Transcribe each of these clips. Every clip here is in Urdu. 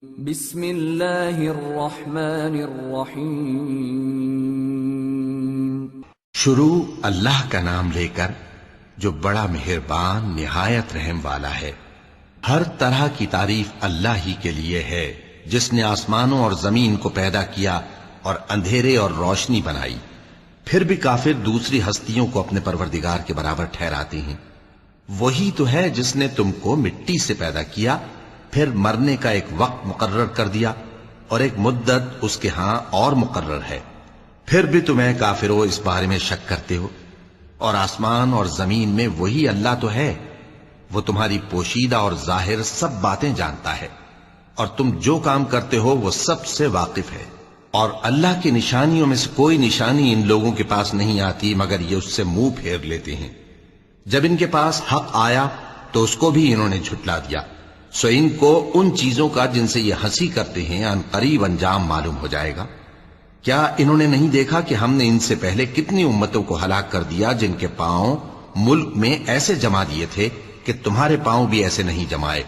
بسم اللہ الرحمن الرحیم۔ شروع اللہ کا نام لے کر جو بڑا مہربان نہایت رحم والا ہے۔ ہر طرح کی تعریف اللہ ہی کے لیے ہے جس نے آسمانوں اور زمین کو پیدا کیا اور اندھیرے اور روشنی بنائی۔ پھر بھی کافر دوسری ہستیوں کو اپنے پروردگار کے برابر ٹھہراتے ہیں۔ وہی تو ہے جس نے تم کو مٹی سے پیدا کیا، پھر مرنے کا ایک وقت مقرر کر دیا اور ایک مدت اس کے ہاں اور مقرر ہے۔ پھر بھی تمہیں کافروں اس بارے میں شک کرتے ہو، اور آسمان اور زمین میں وہی اللہ تو ہے۔ وہ تمہاری پوشیدہ اور ظاہر سب باتیں جانتا ہے، اور تم جو کام کرتے ہو وہ سب سے واقف ہے۔ اور اللہ کی نشانیوں میں سے کوئی نشانی ان لوگوں کے پاس نہیں آتی مگر یہ اس سے منہ پھیر لیتے ہیں۔ جب ان کے پاس حق آیا تو اس کو بھی انہوں نے جھٹلا دیا، سو ان کو ان چیزوں کا جن سے یہ ہنسی کرتے ہیں ان قریب انجام معلوم ہو جائے گا۔ کیا انہوں نے نہیں دیکھا کہ ہم نے ان سے پہلے کتنی امتوں کو ہلاک کر دیا جن کے پاؤں ملک میں ایسے جما دیے تھے کہ تمہارے پاؤں بھی ایسے نہیں جمائے،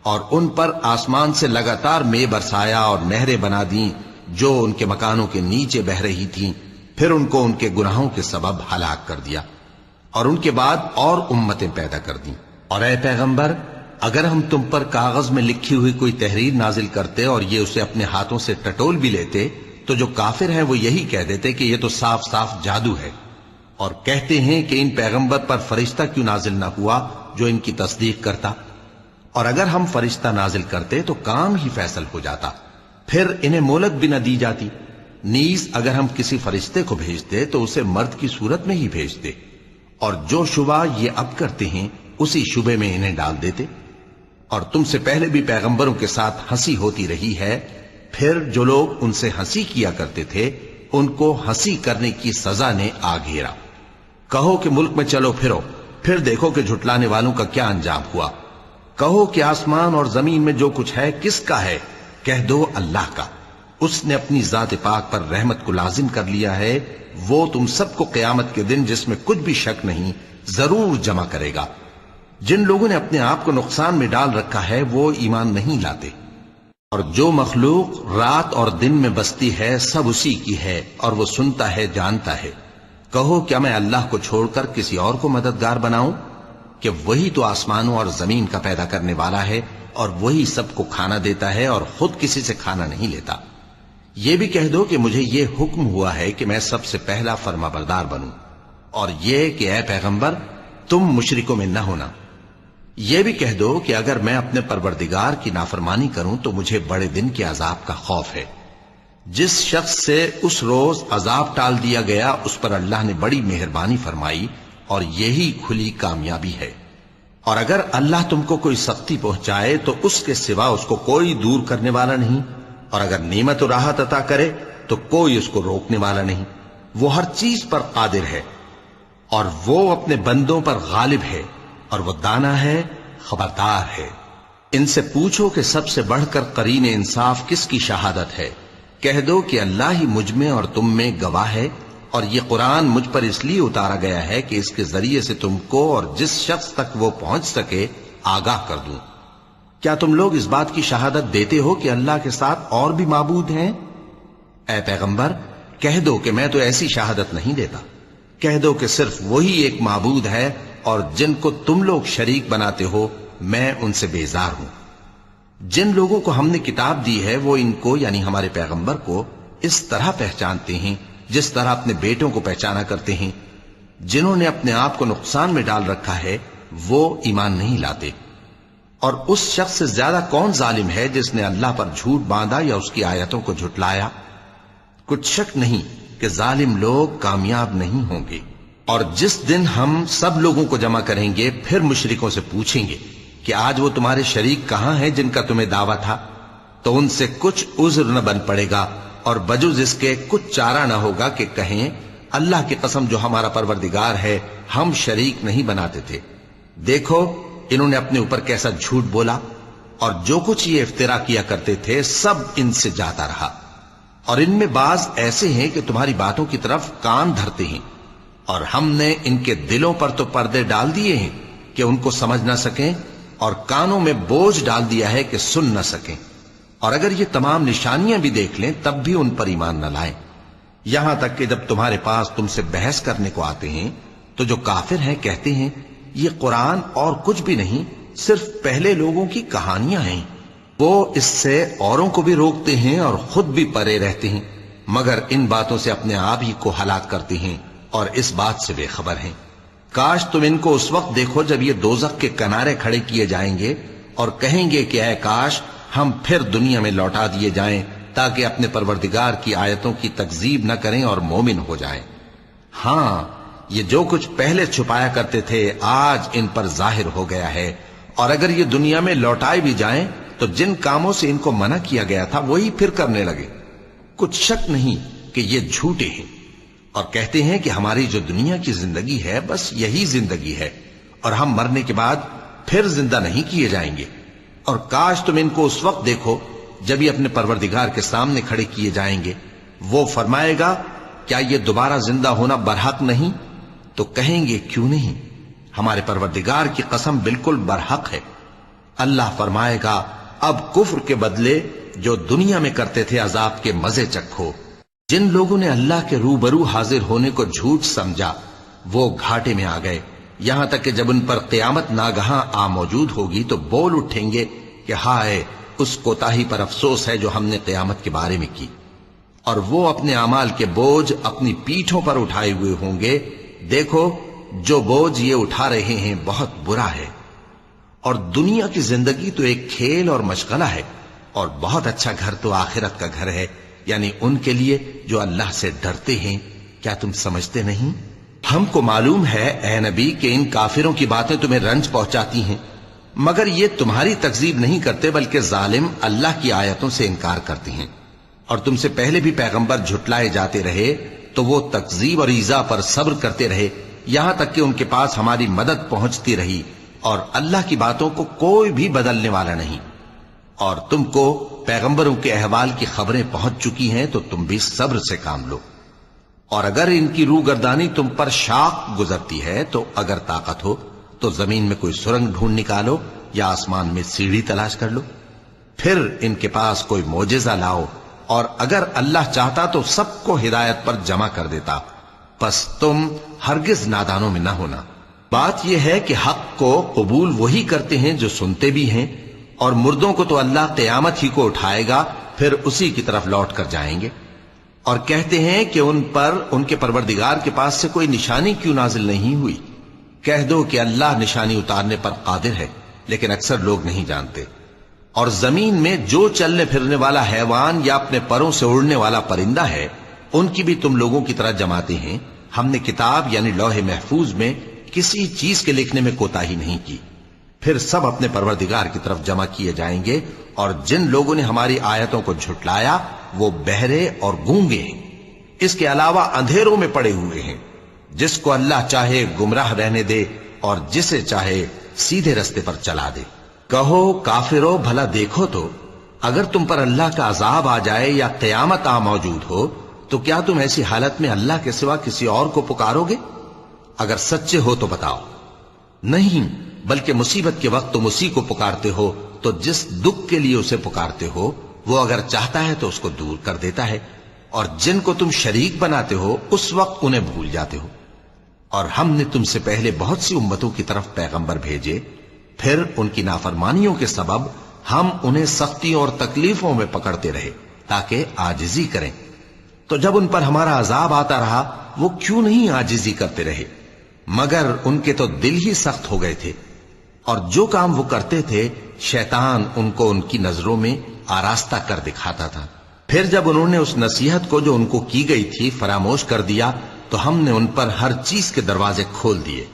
اور ان پر آسمان سے لگاتار مے برسایا اور نہریں بنا دیں جو ان کے مکانوں کے نیچے بہ رہی تھیں، پھر ان کو ان کے گناہوں کے سبب ہلاک کر دیا، اور ان کے بعد اور امتیں پیدا کر دیں۔ اور اے پیغمبر، اگر ہم تم پر کاغذ میں لکھی ہوئی کوئی تحریر نازل کرتے اور یہ اسے اپنے ہاتھوں سے ٹٹول بھی لیتے تو جو کافر ہیں وہ یہی کہہ دیتے کہ یہ تو صاف صاف جادو ہے، اور کہتے ہیں کہ ان پیغمبر پر فرشتہ کیوں نازل نہ ہوا جو ان کی تصدیق کرتا، اور اگر ہم فرشتہ نازل کرتے تو کام ہی فیصل ہو جاتا، پھر انہیں مہلت بھی نہ دی جاتی۔ نیز اگر ہم کسی فرشتے کو بھیجتے تو اسے مرد کی صورت میں ہی بھیجتے، اور جو شبہ یہ اب کرتے ہیں اسی شبے میں انہیں ڈال دیتے۔ اور تم سے پہلے بھی پیغمبروں کے ساتھ ہنسی ہوتی رہی ہے، پھر جو لوگ ان سے ہنسی کیا کرتے تھے ان کو ہنسی کرنے کی سزا نے آ گھیرا۔ کہو کہ ملک میں چلو پھرو، پھر دیکھو کہ جھٹلانے والوں کا کیا انجام ہوا۔ کہو کہ آسمان اور زمین میں جو کچھ ہے کس کا ہے؟ کہہ دو اللہ کا۔ اس نے اپنی ذات پاک پر رحمت کو لازم کر لیا ہے، وہ تم سب کو قیامت کے دن جس میں کچھ بھی شک نہیں ضرور جمع کرے گا۔ جن لوگوں نے اپنے آپ کو نقصان میں ڈال رکھا ہے وہ ایمان نہیں لاتے، اور جو مخلوق رات اور دن میں بستی ہے سب اسی کی ہے، اور وہ سنتا ہے جانتا ہے۔ کہو کیا میں اللہ کو چھوڑ کر کسی اور کو مددگار بناؤں؟ کہ وہی تو آسمانوں اور زمین کا پیدا کرنے والا ہے، اور وہی سب کو کھانا دیتا ہے اور خود کسی سے کھانا نہیں لیتا۔ یہ بھی کہہ دو کہ مجھے یہ حکم ہوا ہے کہ میں سب سے پہلا فرما بردار بنوں، اور یہ کہ اے پیغمبر تم مشرکوں میں نہ ہونا۔ یہ بھی کہہ دو کہ اگر میں اپنے پروردگار کی نافرمانی کروں تو مجھے بڑے دن کے عذاب کا خوف ہے۔ جس شخص سے اس روز عذاب ٹال دیا گیا اس پر اللہ نے بڑی مہربانی فرمائی، اور یہی کھلی کامیابی ہے۔ اور اگر اللہ تم کو کوئی سختی پہنچائے تو اس کے سوا اس کو کوئی دور کرنے والا نہیں، اور اگر نعمت و راحت عطا کرے تو کوئی اس کو روکنے والا نہیں۔ وہ ہر چیز پر قادر ہے، اور وہ اپنے بندوں پر غالب ہے، اور وہ دانا ہے، خبردار ہے۔ ان سے پوچھو کہ سب سے بڑھ کر قرین انصاف کس کی شہادت ہے؟ کہہ دو کہ اللہ ہی مجھ میں اور تم میں گواہ ہے، اور یہ قرآن مجھ پر اس لیے اتارا گیا ہے کہ اس کے ذریعے سے تم کو اور جس شخص تک وہ پہنچ سکے آگاہ کر دوں۔ کیا تم لوگ اس بات کی شہادت دیتے ہو کہ اللہ کے ساتھ اور بھی معبود ہیں؟ اے پیغمبر کہہ دو کہ میں تو ایسی شہادت نہیں دیتا۔ کہہ دو کہ صرف وہی ایک معبود ہے، اور جن کو تم لوگ شریک بناتے ہو میں ان سے بیزار ہوں۔ جن لوگوں کو ہم نے کتاب دی ہے وہ ان کو یعنی ہمارے پیغمبر کو اس طرح پہچانتے ہیں جس طرح اپنے بیٹوں کو پہچانا کرتے ہیں۔ جنہوں نے اپنے آپ کو نقصان میں ڈال رکھا ہے وہ ایمان نہیں لاتے۔ اور اس شخص سے زیادہ کون ظالم ہے جس نے اللہ پر جھوٹ باندھا یا اس کی آیتوں کو جھٹلایا؟ کچھ شک نہیں کہ ظالم لوگ کامیاب نہیں ہوں گے۔ اور جس دن ہم سب لوگوں کو جمع کریں گے پھر مشرکوں سے پوچھیں گے کہ آج وہ تمہارے شریک کہاں ہیں جن کا تمہیں دعویٰ تھا، تو ان سے کچھ عذر نہ بن پڑے گا، اور بجز اس کے کچھ چارہ نہ ہوگا کہ کہیں اللہ کی قسم جو ہمارا پروردگار ہے ہم شریک نہیں بناتے تھے۔ دیکھو انہوں نے اپنے اوپر کیسا جھوٹ بولا، اور جو کچھ یہ افترا کیا کرتے تھے سب ان سے جاتا رہا۔ اور ان میں بعض ایسے ہیں کہ تمہاری باتوں کی طرف کان دھرتے ہیں، اور ہم نے ان کے دلوں پر تو پردے ڈال دیے ہیں کہ ان کو سمجھ نہ سکیں، اور کانوں میں بوجھ ڈال دیا ہے کہ سن نہ سکیں۔ اور اگر یہ تمام نشانیاں بھی دیکھ لیں تب بھی ان پر ایمان نہ لائیں، یہاں تک کہ جب تمہارے پاس تم سے بحث کرنے کو آتے ہیں تو جو کافر ہیں کہتے ہیں یہ قرآن اور کچھ بھی نہیں، صرف پہلے لوگوں کی کہانیاں ہیں۔ وہ اس سے اوروں کو بھی روکتے ہیں اور خود بھی پرے رہتے ہیں، مگر ان باتوں سے اپنے آپ ہی کو ہلاک کرتے ہیں اور اس بات سے بے خبر ہیں۔ کاش تم ان کو اس وقت دیکھو جب یہ دوزخ کے کنارے کھڑے کیے جائیں گے اور کہیں گے کہ اے کاش ہم پھر دنیا میں لوٹا دیے جائیں تاکہ اپنے پروردگار کی آیتوں کی تکذیب نہ کریں اور مومن ہو جائیں۔ ہاں، یہ جو کچھ پہلے چھپایا کرتے تھے آج ان پر ظاہر ہو گیا ہے، اور اگر یہ دنیا میں لوٹائے بھی جائیں تو جن کاموں سے ان کو منع کیا گیا تھا وہی پھر کرنے لگے۔ کچھ شک نہیں کہ یہ جھوٹے ہیں، اور کہتے ہیں کہ ہماری جو دنیا کی زندگی ہے بس یہی زندگی ہے، اور ہم مرنے کے بعد پھر زندہ نہیں کیے جائیں گے۔ اور کاش تم ان کو اس وقت دیکھو جب یہ اپنے پروردگار کے سامنے کھڑے کیے جائیں گے، وہ فرمائے گا کیا یہ دوبارہ زندہ ہونا برحق نہیں؟ تو کہیں گے کیوں نہیں، ہمارے پروردگار کی قسم بالکل برحق ہے۔ اللہ فرمائے گا اب کفر کے بدلے جو دنیا میں کرتے تھے عذاب کے مزے چکھو۔ جن لوگوں نے اللہ کے روبرو حاضر ہونے کو جھوٹ سمجھا وہ گھاٹے میں آ گئے، یہاں تک کہ جب ان پر قیامت ناگہاں آ موجود ہوگی تو بول اٹھیں گے کہ ہائے اس کوتاہی پر افسوس ہے جو ہم نے قیامت کے بارے میں کی، اور وہ اپنے اعمال کے بوجھ اپنی پیٹھوں پر اٹھائے ہوئے ہوں گے۔ دیکھو جو بوجھ یہ اٹھا رہے ہیں بہت برا ہے، اور دنیا کی زندگی تو ایک کھیل اور مشغلہ ہے، اور بہت اچھا گھر تو آخرت کا گھر ہے، یعنی ان کے لیے جو اللہ سے ڈرتے ہیں۔ کیا تم سمجھتے نہیں؟ ہم کو معلوم ہے اے نبی کہ ان کافروں کی باتیں تمہیں رنج پہنچاتی ہیں، مگر یہ تمہاری تکذیب نہیں کرتے بلکہ ظالم اللہ کی آیتوں سے انکار کرتے ہیں، اور تم سے پہلے بھی پیغمبر جھٹلائے جاتے رہے تو وہ تکذیب اور ایذا پر صبر کرتے رہے، یہاں تک کہ ان کے پاس ہماری مدد پہنچتی رہی، اور اللہ کی باتوں کو کوئی بھی بدلنے والا نہیں۔ اور تم کو پیغمبروں کے احوال کی خبریں پہنچ چکی ہیں تو تم بھی صبر سے کام لو، اور اگر ان کی روگردانی تم پر شاق گزرتی ہے تو اگر طاقت ہو تو زمین میں کوئی سرنگ ڈھونڈ نکالو یا آسمان میں سیڑھی تلاش کر لو، پھر ان کے پاس کوئی معجزہ لاؤ، اور اگر اللہ چاہتا تو سب کو ہدایت پر جمع کر دیتا، پس تم ہرگز نادانوں میں نہ ہونا۔ بات یہ ہے کہ حق کو قبول وہی کرتے ہیں جو سنتے بھی ہیں، اور مردوں کو تو اللہ قیامت ہی کو اٹھائے گا، پھر اسی کی طرف لوٹ کر جائیں گے۔ اور کہتے ہیں کہ ان پر ان کے پروردگار کے پاس سے کوئی نشانی کیوں نازل نہیں ہوئی؟ کہہ دو کہ اللہ نشانی اتارنے پر قادر ہے، لیکن اکثر لوگ نہیں جانتے۔ اور زمین میں جو چلنے پھرنے والا حیوان یا اپنے پروں سے اڑنے والا پرندہ ہے ان کی بھی تم لوگوں کی طرح جماتے ہیں۔ ہم نے کتاب یعنی لوح محفوظ میں کسی چیز کے لکھنے میں کوتاہی نہیں کی، پھر سب اپنے پروردگار کی طرف جمع کیے جائیں گے۔ اور جن لوگوں نے ہماری آیتوں کو جھٹلایا وہ بہرے اور گونگے ہیں، اس کے علاوہ اندھیروں میں پڑے ہوئے ہیں۔ جس کو اللہ چاہے گمراہ رہنے دے اور جسے چاہے سیدھے رستے پر چلا دے۔ کہو کافرو بھلا دیکھو تو اگر تم پر اللہ کا عذاب آ جائے یا قیامت آ موجود ہو تو کیا تم ایسی حالت میں اللہ کے سوا کسی اور کو پکارو گے؟ اگر سچے ہو تو بتاؤ۔ نہیں، بلکہ مصیبت کے وقت تم اسی کو پکارتے ہو، تو جس دکھ کے لیے اسے پکارتے ہو وہ اگر چاہتا ہے تو اس کو دور کر دیتا ہے، اور جن کو تم شریک بناتے ہو اس وقت انہیں بھول جاتے ہو۔ اور ہم نے تم سے پہلے بہت سی امتوں کی طرف پیغمبر بھیجے، پھر ان کی نافرمانیوں کے سبب ہم انہیں سختیوں اور تکلیفوں میں پکڑتے رہے تاکہ عاجزی کریں۔ تو جب ان پر ہمارا عذاب آتا رہا وہ کیوں نہیں عاجزی کرتے رہے، مگر ان کے تو دل ہی سخت ہو گئے تھے، اور جو کام وہ کرتے تھے شیطان ان کو ان کی نظروں میں آراستہ کر دکھاتا تھا۔ پھر جب انہوں نے اس نصیحت کو جو ان کو کی گئی تھی فراموش کر دیا تو ہم نے ان پر ہر چیز کے دروازے کھول دیے،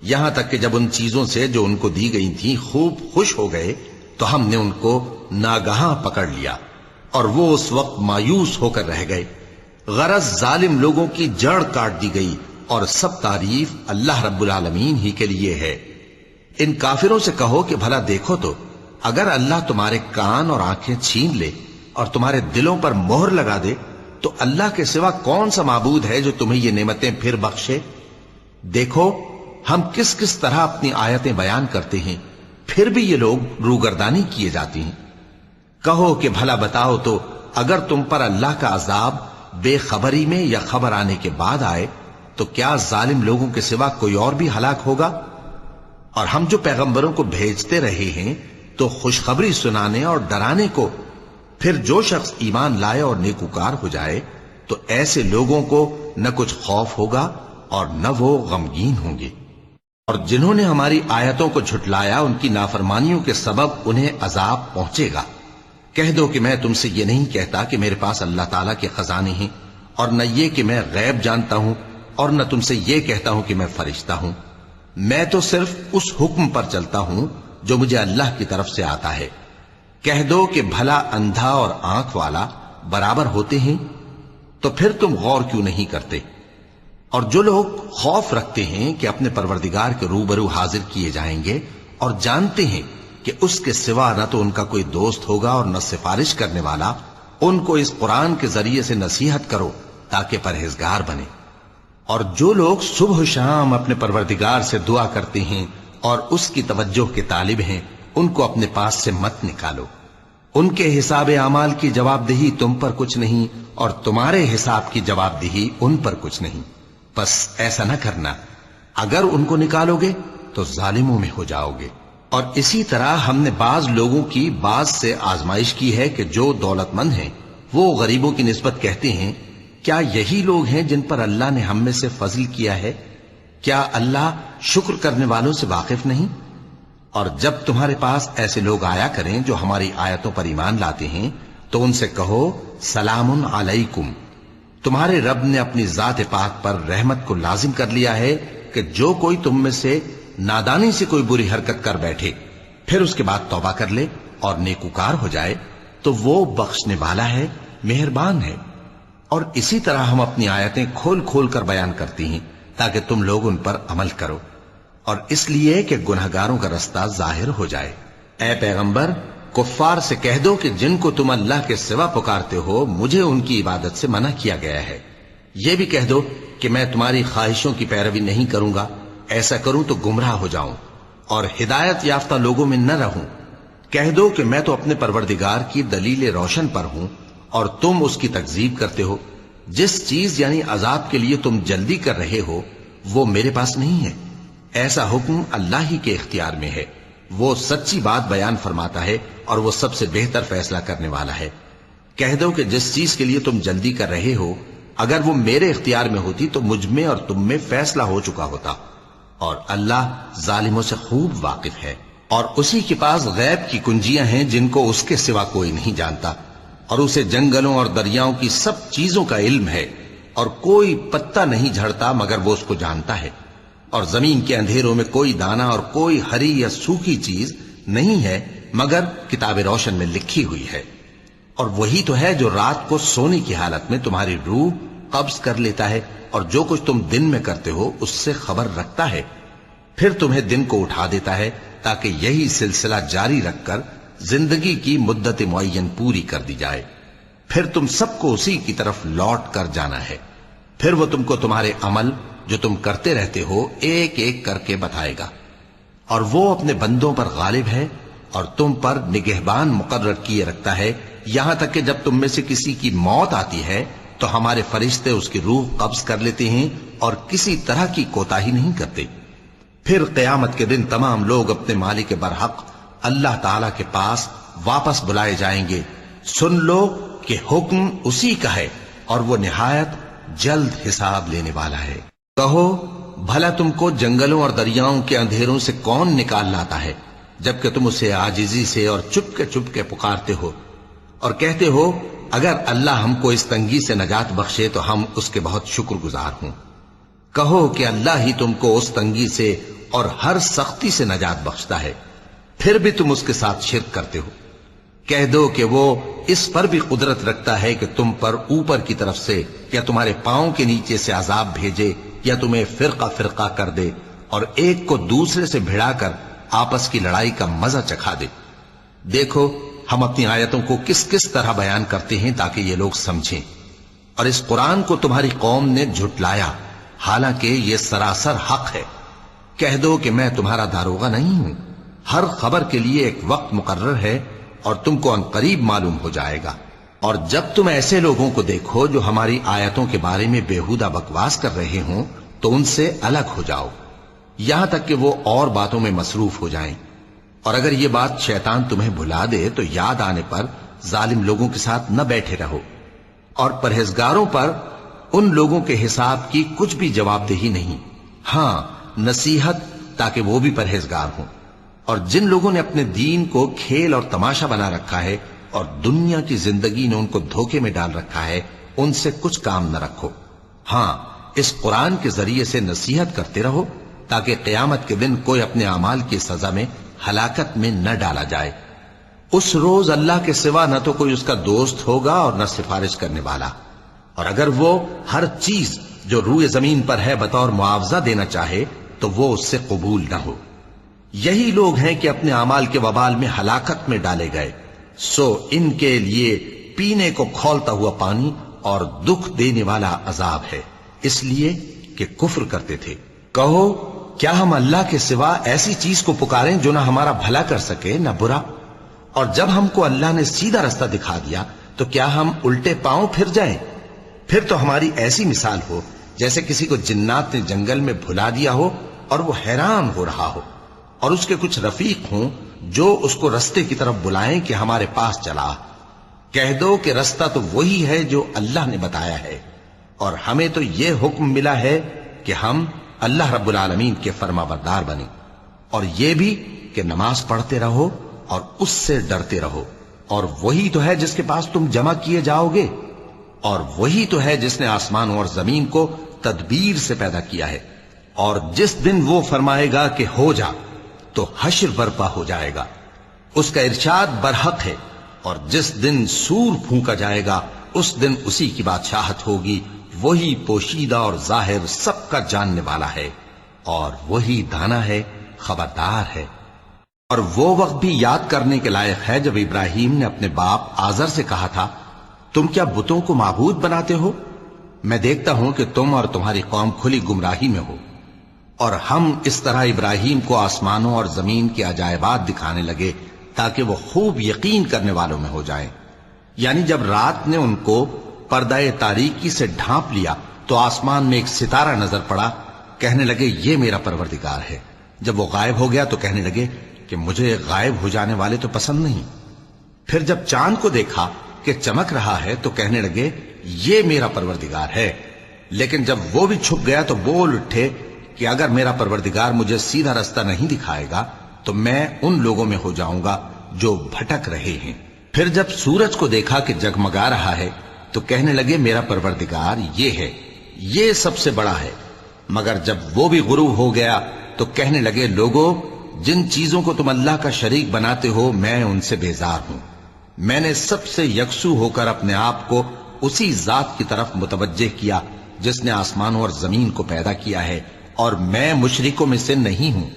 یہاں تک کہ جب ان چیزوں سے جو ان کو دی گئی تھی خوب خوش ہو گئے تو ہم نے ان کو ناگہاں پکڑ لیا، اور وہ اس وقت مایوس ہو کر رہ گئے۔ غرض ظالم لوگوں کی جڑ کاٹ دی گئی، اور سب تعریف اللہ رب العالمین ہی کے لیے ہے۔ ان کافروں سے کہو کہ بھلا دیکھو تو اگر اللہ تمہارے کان اور آنکھیں چھین لے اور تمہارے دلوں پر مہر لگا دے تو اللہ کے سوا کون سا معبود ہے جو تمہیں یہ نعمتیں پھر بخشے؟ دیکھو ہم کس کس طرح اپنی آیتیں بیان کرتے ہیں، پھر بھی یہ لوگ روگردانی کیے جاتے ہیں۔ کہو کہ بھلا بتاؤ تو اگر تم پر اللہ کا عذاب بے خبری میں یا خبر آنے کے بعد آئے تو کیا ظالم لوگوں کے سوا کوئی اور بھی ہلاک ہوگا؟ اور ہم جو پیغمبروں کو بھیجتے رہے ہیں تو خوشخبری سنانے اور ڈرانے کو، پھر جو شخص ایمان لائے اور نیکوکار ہو جائے تو ایسے لوگوں کو نہ کچھ خوف ہوگا اور نہ وہ غمگین ہوں گے۔ اور جنہوں نے ہماری آیتوں کو جھٹلایا ان کی نافرمانیوں کے سبب انہیں عذاب پہنچے گا۔ کہہ دو کہ میں تم سے یہ نہیں کہتا کہ میرے پاس اللہ تعالیٰ کے خزانے ہیں، اور نہ یہ کہ میں غیب جانتا ہوں، اور نہ تم سے یہ کہتا ہوں کہ میں فرشتہ ہوں۔ میں تو صرف اس حکم پر چلتا ہوں جو مجھے اللہ کی طرف سے آتا ہے۔ کہہ دو کہ بھلا اندھا اور آنکھ والا برابر ہوتے ہیں؟ تو پھر تم غور کیوں نہیں کرتے؟ اور جو لوگ خوف رکھتے ہیں کہ اپنے پروردگار کے روبرو حاضر کیے جائیں گے اور جانتے ہیں کہ اس کے سوا نہ تو ان کا کوئی دوست ہوگا اور نہ سفارش کرنے والا، ان کو اس قرآن کے ذریعے سے نصیحت کرو تاکہ پرہیزگار بنے۔ اور جو لوگ صبح و شام اپنے پروردگار سے دعا کرتے ہیں اور اس کی توجہ کے طالب ہیں، ان کو اپنے پاس سے مت نکالو۔ ان کے حساب اعمال کی جواب دہی تم پر کچھ نہیں، اور تمہارے حساب کی جواب دہی ان پر کچھ نہیں۔ بس ایسا نہ کرنا، اگر ان کو نکالو گے تو ظالموں میں ہو جاؤ گے۔ اور اسی طرح ہم نے بعض لوگوں کی بعض سے آزمائش کی ہے کہ جو دولت مند ہیں وہ غریبوں کی نسبت کہتے ہیں کیا یہی لوگ ہیں جن پر اللہ نے ہم میں سے فضل کیا ہے؟ کیا اللہ شکر کرنے والوں سے واقف نہیں؟ اور جب تمہارے پاس ایسے لوگ آیا کریں جو ہماری آیتوں پر ایمان لاتے ہیں تو ان سے کہو سلام علیکم، تمہارے رب نے اپنی ذات پاک پر رحمت کو لازم کر لیا ہے کہ جو کوئی تم میں سے نادانی سے کوئی بری حرکت کر بیٹھے پھر اس کے بعد توبہ کر لے اور نیکوکار ہو جائے تو وہ بخشنے والا ہے، مہربان ہے۔ اور اسی طرح ہم اپنی آیتیں کھول کھول کر بیان کرتی ہیں تاکہ تم لوگ ان پر عمل کرو، اور اس لیے کہ گنہگاروں کا رستہ ظاہر ہو جائے۔ اے پیغمبر، کفار سے کہہ دو کہ جن کو تم اللہ کے سوا پکارتے ہو مجھے ان کی عبادت سے منع کیا گیا ہے۔ یہ بھی کہہ دو کہ میں تمہاری خواہشوں کی پیروی نہیں کروں گا، ایسا کروں تو گمراہ ہو جاؤں اور ہدایت یافتہ لوگوں میں نہ رہوں۔ کہہ دو کہ میں تو اپنے پروردگار کی دلیل روشن پر ہوں اور تم اس کی تکذیب کرتے ہو۔ جس چیز یعنی عذاب کے لیے تم جلدی کر رہے ہو وہ میرے پاس نہیں ہے، ایسا حکم اللہ ہی کے اختیار میں ہے۔ وہ سچی بات بیان فرماتا ہے اور وہ سب سے بہتر فیصلہ کرنے والا ہے۔ کہہ دو کہ جس چیز کے لیے تم جلدی کر رہے ہو اگر وہ میرے اختیار میں ہوتی تو مجھ میں اور تم میں فیصلہ ہو چکا ہوتا، اور اللہ ظالموں سے خوب واقف ہے۔ اور اسی کے پاس غیب کی کنجیاں ہیں جن کو اس کے سوا کوئی نہیں جانتا، اور اسے جنگلوں اور دریاؤں کی سب چیزوں کا علم ہے، اور کوئی پتا نہیں جھڑتا مگر وہ اس کو جانتا ہے، اور زمین کے اندھیروں میں کوئی دانہ اور کوئی ہری یا سوکھی چیز نہیں ہے مگر کتاب روشن میں لکھی ہوئی ہے۔ اور وہی تو ہے جو رات کو سونے کی حالت میں تمہاری روح قبض کر لیتا ہے، اور جو کچھ تم دن میں کرتے ہو اس سے خبر رکھتا ہے، پھر تمہیں دن کو اٹھا دیتا ہے تاکہ یہی سلسلہ جاری رکھ کر زندگی کی مدت معین پوری کر دی جائے۔ پھر تم سب کو اسی کی طرف لوٹ کر جانا ہے، پھر وہ تم کو تمہارے عمل جو تم کرتے رہتے ہو ایک ایک کر کے بتائے گا۔ اور وہ اپنے بندوں پر غالب ہے اور تم پر نگہبان مقرر کیے رکھتا ہے، یہاں تک کہ جب تم میں سے کسی کی موت آتی ہے تو ہمارے فرشتے اس کی روح قبض کر لیتے ہیں اور کسی طرح کی کوتاہی نہیں کرتے۔ پھر قیامت کے دن تمام لوگ اپنے مالک برحق اللہ تعالی کے پاس واپس بلائے جائیں گے۔ سن لو کہ حکم اسی کا ہے اور وہ نہایت جلد حساب لینے والا ہے۔ کہو بھلا تم کو جنگلوں اور دریاؤں کے اندھیروں سے کون نکال لاتا ہے جبکہ تم اسے عاجزی سے اور چپ کے پکارتے ہو اور کہتے ہو اگر اللہ ہم کو اس تنگی سے نجات بخشے تو ہم اس کے بہت شکر گزار ہوں۔ کہو کہ اللہ ہی تم کو اس تنگی سے اور ہر سختی سے نجات بخشتا ہے، پھر بھی تم اس کے ساتھ شرک کرتے ہو۔ کہہ دو کہ وہ اس پر بھی قدرت رکھتا ہے کہ تم پر اوپر کی طرف سے یا تمہارے پاؤں کے نیچے سے عذاب بھیجے یا تمہیں فرقہ فرقہ کر دے اور ایک کو دوسرے سے بھڑا کر آپس کی لڑائی کا مزہ چکھا دے۔ دیکھو ہم اپنی آیتوں کو کس کس طرح بیان کرتے ہیں تاکہ یہ لوگ سمجھیں۔ اور اس قرآن کو تمہاری قوم نے جھٹلایا حالانکہ یہ سراسر حق ہے۔ کہہ دو کہ میں تمہارا داروغہ نہیں ہوں، ہر خبر کے لیے ایک وقت مقرر ہے اور تم کو عنقریب معلوم ہو جائے گا۔ اور جب تم ایسے لوگوں کو دیکھو جو ہماری آیتوں کے بارے میں بےہودہ بکواس کر رہے ہوں تو ان سے الگ ہو جاؤ، یہاں تک کہ وہ اور باتوں میں مصروف ہو جائیں۔ اور اگر یہ بات شیطان تمہیں بھلا دے تو یاد آنے پر ظالم لوگوں کے ساتھ نہ بیٹھے رہو، اور پرہیزگاروں پر ان لوگوں کے حساب کی کچھ بھی جواب دہی نہیں، ہاں نصیحت تاکہ وہ بھی پرہیزگار ہوں۔ اور جن لوگوں نے اپنے دین کو کھیل اور تماشا بنا رکھا ہے اور دنیا کی زندگی نے ان کو دھوکے میں ڈال رکھا ہے، ان سے کچھ کام نہ رکھو، ہاں اس قرآن کے ذریعے سے نصیحت کرتے رہو تاکہ قیامت کے دن کوئی اپنے اعمال کی سزا میں ہلاکت میں نہ ڈالا جائے۔ اس روز اللہ کے سوا نہ تو کوئی اس کا دوست ہوگا اور نہ سفارش کرنے والا، اور اگر وہ ہر چیز جو روئے زمین پر ہے بطور معاوضہ دینا چاہے تو وہ اس سے قبول نہ ہو۔ یہی لوگ ہیں کہ اپنے اعمال کے وبال میں ہلاکت میں ڈالے گئے، سو ان کے لیے پینے کو کھولتا ہوا پانی اور دکھ دینے والا عذاب ہے، اس لیے کہ کفر کرتے تھے۔ کہو کیا ہم اللہ کے سوا ایسی چیز کو پکاریں جو نہ ہمارا بھلا کر سکے نہ برا؟ اور جب ہم کو اللہ نے سیدھا رستہ دکھا دیا تو کیا ہم الٹے پاؤں پھر جائیں؟ پھر تو ہماری ایسی مثال ہو جیسے کسی کو جنات نے جنگل میں بھلا دیا ہو اور وہ حیران ہو رہا ہو، اور اس کے کچھ رفیق ہوں جو اس کو رستے کی طرف بلائیں کہ ہمارے پاس چلا۔ کہہ دو کہ رستہ تو وہی ہے جو اللہ نے بتایا ہے، اور ہمیں تو یہ حکم ملا ہے کہ ہم اللہ رب العالمین کے فرما بردار بنیں، اور یہ بھی کہ نماز پڑھتے رہو اور اس سے ڈرتے رہو، اور وہی تو ہے جس کے پاس تم جمع کیے جاؤ گے، اور وہی تو ہے جس نے آسمانوں اور زمین کو تدبیر سے پیدا کیا ہے، اور جس دن وہ فرمائے گا کہ ہو جا تو حشر برپا ہو جائے گا، اس کا ارشاد برحق ہے، اور جس دن سور پھونکا جائے گا اس دن اسی کی بادشاہت ہوگی، وہی پوشیدہ اور ظاہر سب کا جاننے والا ہے، اور وہی دانا ہے، خبردار ہے۔ اور وہ وقت بھی یاد کرنے کے لائق ہے جب ابراہیم نے اپنے باپ آزر سے کہا تھا، تم کیا بتوں کو معبود بناتے ہو؟ میں دیکھتا ہوں کہ تم اور تمہاری قوم کھلی گمراہی میں ہو۔ اور ہم اس طرح ابراہیم کو آسمانوں اور زمین کے عجائبات دکھانے لگے تاکہ وہ خوب یقین کرنے والوں میں ہو جائیں۔ یعنی جب رات نے ان کو پردہ تاریکی سے ڈھانپ لیا تو آسمان میں ایک ستارہ نظر پڑا، کہنے لگے یہ میرا پروردگار ہے۔ جب وہ غائب ہو گیا تو کہنے لگے کہ مجھے غائب ہو جانے والے تو پسند نہیں۔ پھر جب چاند کو دیکھا کہ چمک رہا ہے تو کہنے لگے یہ میرا پروردگار ہے۔ لیکن جب وہ بھی چھپ گیا تو بول اٹھے کہ اگر میرا پروردگار مجھے سیدھا رستہ نہیں دکھائے گا تو میں ان لوگوں میں ہو جاؤں گا جو بھٹک رہے ہیں۔ پھر جب سورج کو دیکھا کہ جگمگا رہا ہے تو کہنے لگے میرا پروردگار یہ ہے، یہ سب سے بڑا ہے۔ مگر جب وہ بھی غروب ہو گیا تو کہنے لگے لوگو، جن چیزوں کو تم اللہ کا شریک بناتے ہو میں ان سے بیزار ہوں۔ میں نے سب سے یکسو ہو کر اپنے آپ کو اسی ذات کی طرف متوجہ کیا جس نے آسمانوں اور زمین کو پیدا کیا ہے، اور میں مشرکوں میں سے نہیں ہوں۔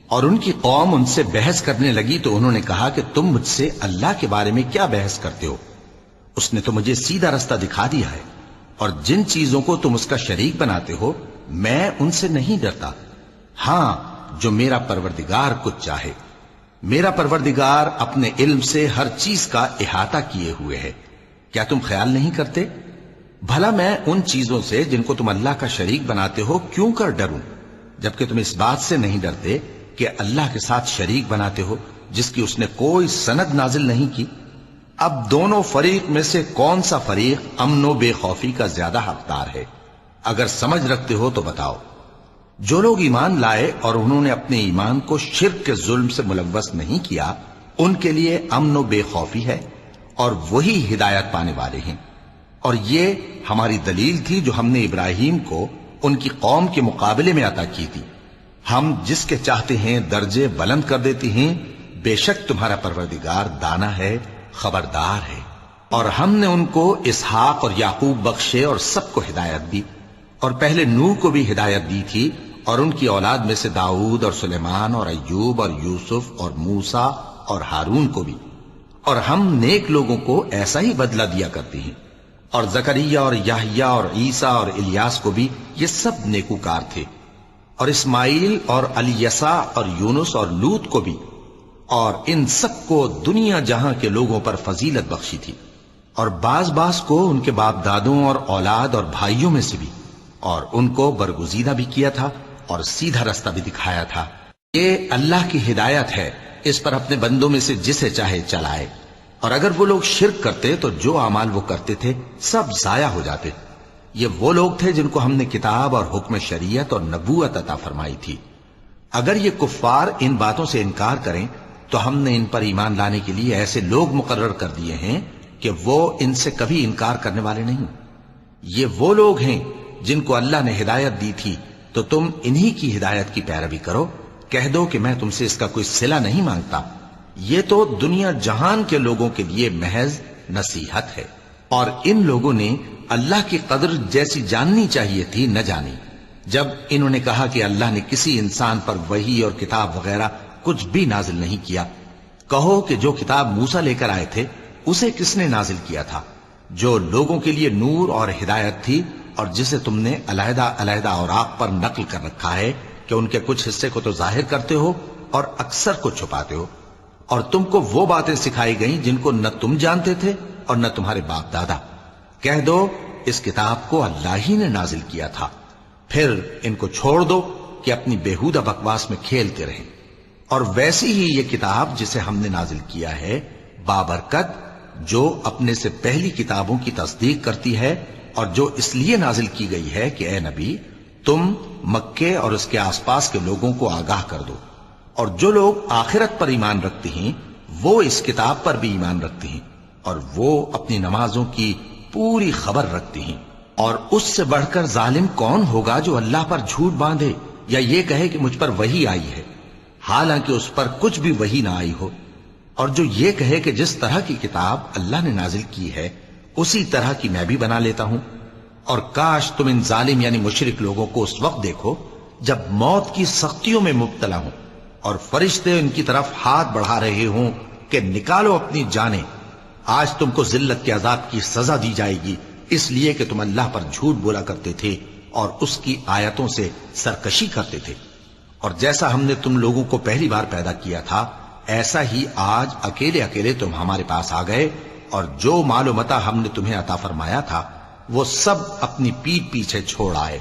اور ان کی قوم ان سے بحث کرنے لگی تو انہوں نے کہا کہ تم مجھ سے اللہ کے بارے میں کیا بحث کرتے ہو؟ اس نے تو مجھے سیدھا رستہ دکھا دیا ہے، اور جن چیزوں کو تم اس کا شریک بناتے ہو میں ان سے نہیں ڈرتا، ہاں جو میرا پروردگار کچھ چاہے۔ میرا پروردگار اپنے علم سے ہر چیز کا احاطہ کیے ہوئے ہے۔ کیا تم خیال نہیں کرتے؟ بھلا میں ان چیزوں سے جن کو تم اللہ کا شریک بناتے ہو کیوں کر ڈروں، جبکہ تم اس بات سے نہیں ڈرتے کہ اللہ کے ساتھ شریک بناتے ہو جس کی اس نے کوئی سند نازل نہیں کی۔ اب دونوں فریق میں سے کون سا فریق امن و بے خوفی کا زیادہ حقدار ہے؟ اگر سمجھ رکھتے ہو تو بتاؤ۔ جو لوگ ایمان لائے اور انہوں نے اپنے ایمان کو شرک کے ظلم سے ملوث نہیں کیا، ان کے لیے امن و بے خوفی ہے، اور وہی ہدایت پانے والے ہیں۔ اور یہ ہماری دلیل تھی جو ہم نے ابراہیم کو ان کی قوم کے مقابلے میں عطا کی تھی۔ ہم جس کے چاہتے ہیں درجے بلند کر دیتے ہیں، بے شک تمہارا پروردگار دانا ہے، خبردار ہے۔ اور ہم نے ان کو اسحاق اور یعقوب بخشے اور سب کو ہدایت دی، اور پہلے نوح کو بھی ہدایت دی تھی، اور ان کی اولاد میں سے داؤد اور سلیمان اور ایوب اور یوسف اور موسیٰ اور ہارون کو بھی۔ اور ہم نیک لوگوں کو ایسا ہی بدلہ دیا کرتے ہیں۔ اور زکریا اور یحییٰ اور عیسیٰ اور الیاس کو بھی، یہ سب نیکوکار تھے۔ اور اسماعیل اور الیسع اور یونس اور لوط کو بھی، اور ان سب کو دنیا جہاں کے لوگوں پر فضیلت بخشی تھی، اور بعض بعض کو ان کے باپ دادوں اور اولاد اور بھائیوں میں سے بھی، اور ان کو برگزیدہ بھی کیا تھا اور سیدھا رستہ بھی دکھایا تھا۔ یہ اللہ کی ہدایت ہے، اس پر اپنے بندوں میں سے جسے چاہے چلائے، اور اگر وہ لوگ شرک کرتے تو جو اعمال وہ کرتے تھے سب ضائع ہو جاتے۔ یہ وہ لوگ تھے جن کو ہم نے کتاب اور حکم شریعت اور نبوت عطا فرمائی تھی۔ اگر یہ کفار ان باتوں سے انکار کریں تو ہم نے ان پر ایمان لانے کے لیے ایسے لوگ مقرر کر دیے ہیں کہ وہ ان سے کبھی انکار کرنے والے نہیں۔ یہ وہ لوگ ہیں جن کو اللہ نے ہدایت دی تھی، تو تم انہی کی ہدایت کی پیروی کرو۔ کہہ دو کہ میں تم سے اس کا کوئی صلہ نہیں مانگتا، یہ تو دنیا جہان کے لوگوں کے لیے محض نصیحت ہے۔ اور ان لوگوں نے اللہ کی قدر جیسی جاننی چاہیے تھی نہ جانی، جب انہوں نے کہا کہ اللہ نے کسی انسان پر وحی اور کتاب وغیرہ کچھ بھی نازل نہیں کیا۔ کہو کہ جو کتاب موسیٰ لے کر آئے تھے اسے کس نے نازل کیا تھا؟ جو لوگوں کے لیے نور اور ہدایت تھی، اور جسے تم نے علیحدہ علیحدہ اوراق پر نقل کر رکھا ہے کہ ان کے کچھ حصے کو تو ظاہر کرتے ہو اور اکثر کو چھپاتے ہو۔ اور تم کو وہ باتیں سکھائی گئیں جن کو نہ تم جانتے تھے اور نہ تمہارے باپ دادا۔ کہہ دو اس کتاب کو اللہ ہی نے نازل کیا تھا، پھر ان کو چھوڑ دو کہ اپنی بےہودہ بکواس میں کھیلتے رہیں۔ اور ویسی ہی یہ کتاب جسے ہم نے نازل کیا ہے بابرکت، جو اپنے سے پہلی کتابوں کی تصدیق کرتی ہے، اور جو اس لیے نازل کی گئی ہے کہ اے نبی تم مکے اور اس کے آس پاس کے لوگوں کو آگاہ کر دو، اور جو لوگ آخرت پر ایمان رکھتے ہیں وہ اس کتاب پر بھی ایمان رکھتے ہیں، اور وہ اپنی نمازوں کی پوری خبر رکھتے ہیں۔ اور اس سے بڑھ کر ظالم کون ہوگا جو اللہ پر جھوٹ باندھے یا یہ کہے کہ مجھ پر وحی آئی ہے، حالانکہ اس پر کچھ بھی وحی نہ آئی ہو، اور جو یہ کہے کہ جس طرح کی کتاب اللہ نے نازل کی ہے اسی طرح کی میں بھی بنا لیتا ہوں۔ اور کاش تم ان ظالم یعنی مشرک لوگوں کو اس وقت دیکھو جب موت کی سختیوں میں مبتلا ہوں اور فرشتے ان کی طرف ہاتھ بڑھا رہے ہوں کہ نکالو اپنی جانیں، آج تم کو ذلت کے عذاب کی سزا دی جائے گی، اس لیے کہ تم اللہ پر جھوٹ بولا کرتے تھے اور اس کی آیتوں سے سرکشی کرتے تھے۔ اور جیسا ہم نے تم لوگوں کو پہلی بار پیدا کیا تھا ایسا ہی آج اکیلے اکیلے تم ہمارے پاس آ گئے، اور جو مال و متاع ہم نے تمہیں عطا فرمایا تھا وہ سب اپنی پیٹھ پیچھے چھوڑ آئے،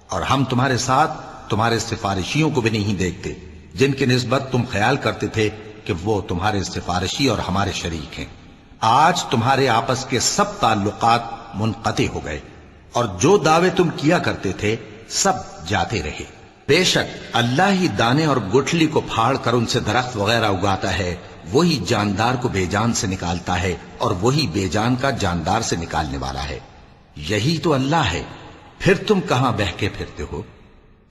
اور ہم تمہارے ساتھ تمہارے سفارشیوں کو بھی نہیں دیکھتے جن کی نسبت تم خیال کرتے تھے کہ وہ تمہارے سفارشی اور ہمارے شریک ہیں۔ آج تمہارے آپس کے سب تعلقات منقطع ہو گئے، اور جو دعوے تم کیا کرتے تھے سب جاتے رہے۔ بے شک اللہ ہی دانے اور گٹھلی کو پھاڑ کر ان سے درخت وغیرہ اگاتا ہے، وہی جاندار کو بے جان سے نکالتا ہے اور وہی بے جان کا جاندار سے نکالنے والا ہے۔ یہی تو اللہ ہے، پھر تم کہاں بہکے پھرتے ہو؟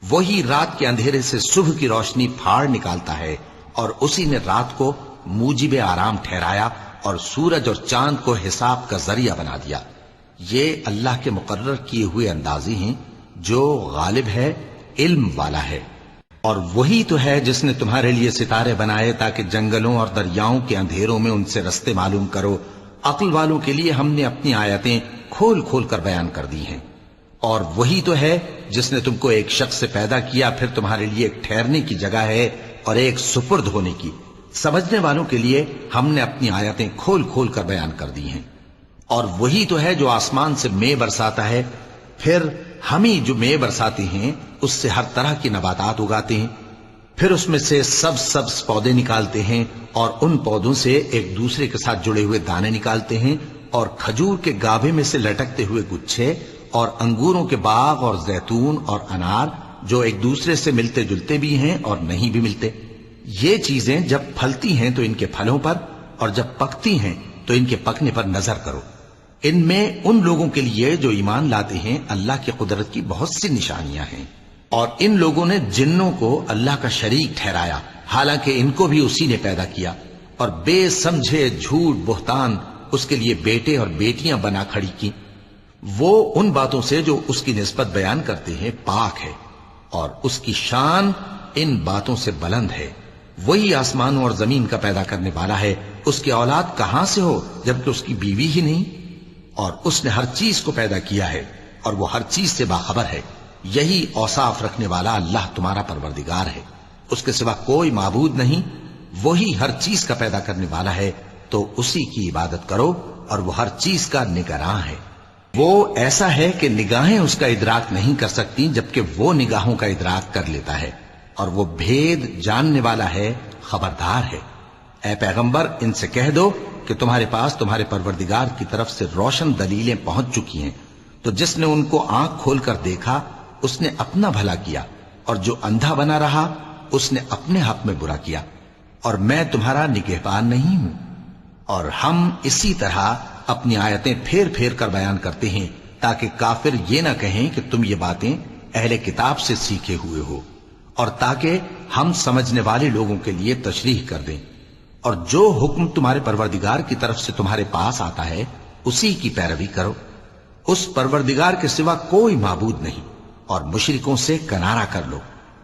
وہی رات کے اندھیرے سے صبح کی روشنی پھاڑ نکالتا ہے، اور اسی نے رات کو موجب آرام ٹھہرایا اور سورج اور چاند کو حساب کا ذریعہ بنا دیا۔ یہ اللہ کے مقرر کیے ہوئے اندازے ہیں، جو غالب ہے، علم والا ہے۔ اور وہی تو ہے جس نے تمہارے لیے ستارے بنائے تاکہ جنگلوں اور دریاؤں کے اندھیروں میں ان سے رستے معلوم کرو۔ عقل والوں کے لیے ہم نے اپنی آیتیں کھول کھول کر بیان کر دی ہیں۔ اور وہی تو ہے جس نے تم کو ایک شخص سے پیدا کیا، پھر تمہارے لیے ایک ٹھہرنے کی جگہ ہے اور ایک سپرد ہونے کی۔ سمجھنے والوں کے لیے ہم نے اپنی آیتیں کھول کھول کر بیان کر دی ہیں۔ اور وہی تو ہے جو آسمان سے مے برساتا ہے، پھر ہم ہی جو مے برساتے ہیں اس سے ہر طرح کی نباتات اگاتے ہیں، پھر اس میں سے سبز پودے نکالتے ہیں، اور ان پودوں سے ایک دوسرے کے ساتھ جڑے ہوئے دانے نکالتے ہیں، اور کھجور کے گابھے میں سے لٹکتے ہوئے گچھے، اور انگوروں کے باغ اور زیتون اور انار جو ایک دوسرے سے ملتے جلتے بھی ہیں اور نہیں بھی ملتے۔ یہ چیزیں جب پھلتی ہیں تو ان کے پھلوں پر، اور جب پکتی ہیں تو ان کے پکنے پر نظر کرو۔ ان میں ان لوگوں کے لیے جو ایمان لاتے ہیں اللہ کی قدرت کی بہت سی نشانیاں ہیں۔ اور ان لوگوں نے جنوں کو اللہ کا شریک ٹھہرایا، حالانکہ ان کو بھی اسی نے پیدا کیا، اور بے سمجھے جھوٹ بہتان اس کے لیے بیٹے اور بیٹیاں بنا کھڑی کی۔ وہ ان باتوں سے جو اس کی نسبت بیان کرتے ہیں پاک ہے، اور اس کی شان ان باتوں سے بلند ہے۔ وہی آسمانوں اور زمین کا پیدا کرنے والا ہے، اس کی اولاد کہاں سے ہو جبکہ اس کی بیوی ہی نہیں؟ اور اس نے ہر چیز کو پیدا کیا ہے اور وہ ہر چیز سے باخبر ہے۔ یہی اوصاف رکھنے والا اللہ تمہارا پروردگار ہے، اس کے سوا کوئی معبود نہیں وہی ہر چیز کا پیدا کرنے والا ہے، تو اسی کی عبادت کرو، اور وہ ہر چیز کا نگراں ہے۔ وہ ایسا ہے کہ نگاہیں اس کا ادراک نہیں کر سکتی، جبکہ وہ نگاہوں کا ادراک کر لیتا ہے، اور وہ بھید جاننے والا ہے، خبردار ہے۔ اے پیغمبر، ان سے کہہ دو کہ تمہارے پاس تمہارے پروردگار کی طرف سے روشن دلیلیں پہنچ چکی ہیں، تو جس نے ان کو آنکھ کھول کر دیکھا اس نے اپنا بھلا کیا، اور جو اندھا بنا رہا اس نے اپنے حق میں برا کیا، اور میں تمہارا نگہبان نہیں ہوں۔ اور ہم اسی طرح اپنی آیتیں پھیر پھیر کر بیان کرتے ہیں، تاکہ کافر یہ نہ کہیں کہ تم یہ باتیں اہل کتاب سے سیکھے ہوئے ہو، اور تاکہ ہم سمجھنے والے لوگوں کے لیے تشریح کر دیں۔ اور جو حکم تمہارے پروردگار کی طرف سے تمہارے پاس آتا ہے اسی کی پیروی کرو، اس پروردگار کے سوا کوئی معبود نہیں، اور مشرکوں سے کنارہ کر لو،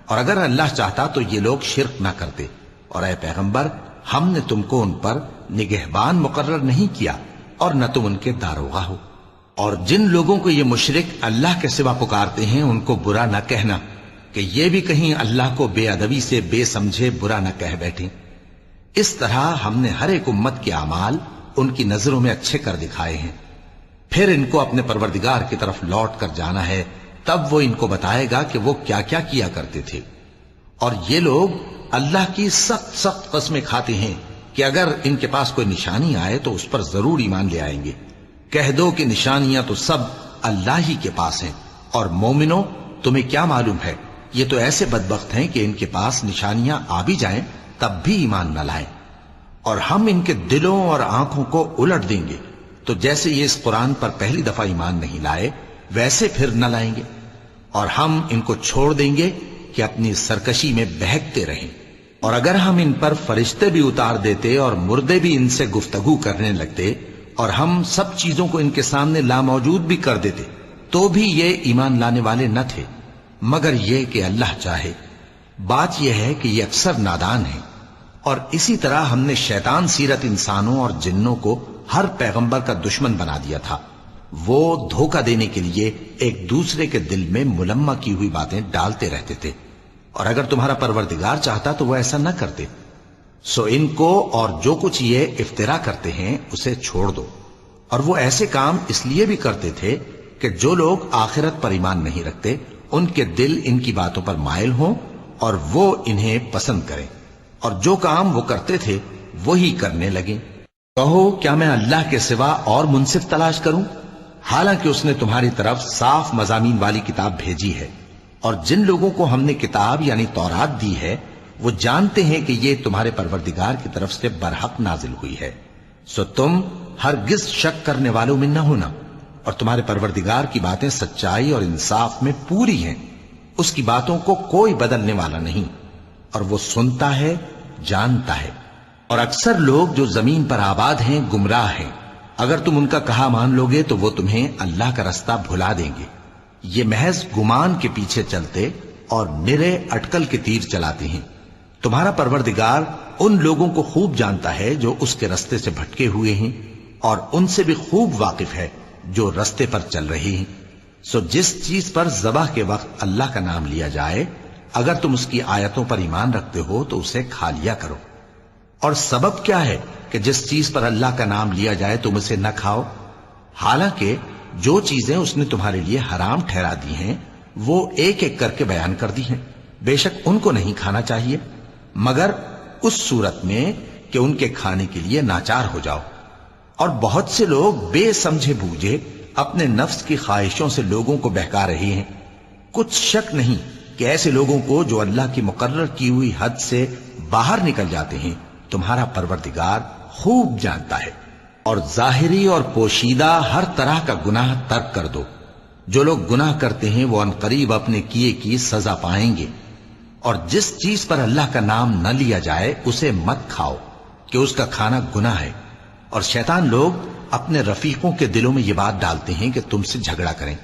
اور اگر اللہ چاہتا تو یہ لوگ شرک نہ کرتے۔ اور اے پیغمبر، ہم نے تم کو ان پر نگہبان مقرر نہیں کیا، اور نہ تم ان کے داروغہ ہو۔ اور جن لوگوں کو یہ مشرک اللہ کے سوا پکارتے ہیں ان کو برا نہ کہنا، کہ یہ بھی کہیں اللہ کو بے ادبی سے بے سمجھے برا نہ کہہ بیٹھیں۔ اس طرح ہم نے ہر ایک امت کے اعمال ان کی نظروں میں اچھے کر دکھائے ہیں، پھر ان کو اپنے پروردگار کی طرف لوٹ کر جانا ہے، تب وہ ان کو بتائے گا کہ وہ کیا کیا کیا کرتے تھے۔ اور یہ لوگ اللہ کی سخت سخت قسمیں کھاتے ہیں کہ اگر ان کے پاس کوئی نشانی آئے تو اس پر ضرور ایمان لے آئیں گے۔ کہہ دو کہ نشانیاں تو سب اللہ ہی کے پاس ہیں، اور مومنوں تمہیں کیا معلوم ہے، یہ تو ایسے بدبخت ہیں کہ ان کے پاس نشانیاں آ بھی جائیں تب بھی ایمان نہ لائیں۔ اور ہم ان کے دلوں اور آنکھوں کو الٹ دیں گے، تو جیسے یہ اس قرآن پر پہلی دفعہ ایمان نہیں لائے ویسے پھر نہ لائیں گے، اور ہم ان کو چھوڑ دیں گے کہ اپنی سرکشی میں بہکتے رہیں۔ اور اگر ہم ان پر فرشتے بھی اتار دیتے اور مردے بھی ان سے گفتگو کرنے لگتے، اور ہم سب چیزوں کو ان کے سامنے لاموجود بھی کر دیتے، تو بھی یہ ایمان لانے والے نہ تھے، مگر یہ کہ اللہ چاہے۔ بات یہ ہے کہ یہ اکثر نادان ہیں۔ اور اسی طرح ہم نے شیطان سیرت انسانوں اور جنوں کو ہر پیغمبر کا دشمن بنا دیا تھا، وہ دھوکہ دینے کے لیے ایک دوسرے کے دل میں ملمہ کی ہوئی باتیں ڈالتے رہتے تھے، اور اگر تمہارا پروردگار چاہتا تو وہ ایسا نہ کرتے۔ سو ان کو اور جو کچھ یہ افترا کرتے ہیں اسے چھوڑ دو۔ اور وہ ایسے کام اس لیے بھی کرتے تھے کہ جو لوگ آخرت پر ایمان نہیں رکھتے ان کے دل ان کی باتوں پر مائل ہوں اور وہ انہیں پسند کریں، اور جو کام وہ کرتے تھے وہی کرنے لگیں۔ کہو کیا میں اللہ کے سوا اور منصف تلاش کروں، حالانکہ اس نے تمہاری طرف صاف مضامین والی کتاب بھیجی ہے، اور جن لوگوں کو ہم نے کتاب یعنی تورات دی ہے وہ جانتے ہیں کہ یہ تمہارے پروردگار کی طرف سے برحق نازل ہوئی ہے، سو تم ہرگز شک کرنے والوں میں نہ ہونا، اور تمہارے پروردگار کی باتیں سچائی اور انصاف میں پوری ہیں، اس کی باتوں کو کوئی بدلنے والا نہیں، اور وہ سنتا ہے جانتا ہے۔ اور اکثر لوگ جو زمین پر آباد ہیں گمراہ ہیں، اگر تم ان کا کہا مان لوگے تو وہ تمہیں اللہ کا رستہ بھلا دیں گے۔ یہ محض گمان کے پیچھے چلتے اور نرے اٹکل کے تیر چلاتے ہیں۔ تمہارا پروردگار ان لوگوں کو خوب جانتا ہے جو اس کے رستے سے بھٹکے ہوئے ہیں، اور ان سے بھی خوب واقف ہے جو رستے پر چل رہے ہیں۔ سو جس چیز پر ذبح کے وقت اللہ کا نام لیا جائے، اگر تم اس کی آیتوں پر ایمان رکھتے ہو تو اسے کھا لیا کرو۔ اور سبب کیا ہے کہ جس چیز پر اللہ کا نام لیا جائے تم اسے نہ کھاؤ، حالانکہ جو چیزیں اس نے تمہارے لیے حرام ٹھہرا دی ہیں وہ ایک ایک کر کے بیان کر دی ہیں، بے شک ان کو نہیں کھانا چاہیے مگر اس صورت میں کہ ان کے کھانے کے لیے ناچار ہو جاؤ۔ اور بہت سے لوگ بے سمجھے بوجھے اپنے نفس کی خواہشوں سے لوگوں کو بہکا رہے ہیں۔ کچھ شک نہیں کہ ایسے لوگوں کو جو اللہ کی مقرر کی ہوئی حد سے باہر نکل جاتے ہیں تمہارا پروردگار خوب جانتا ہے۔ اور ظاہری اور پوشیدہ ہر طرح کا گناہ ترک کر دو۔ جو لوگ گناہ کرتے ہیں وہ عنقریب اپنے کیے کی سزا پائیں گے۔ اور جس چیز پر اللہ کا نام نہ لیا جائے اسے مت کھاؤ کہ اس کا کھانا گناہ ہے۔ اور شیطان لوگ اپنے رفیقوں کے دلوں میں یہ بات ڈالتے ہیں کہ تم سے جھگڑا کریں،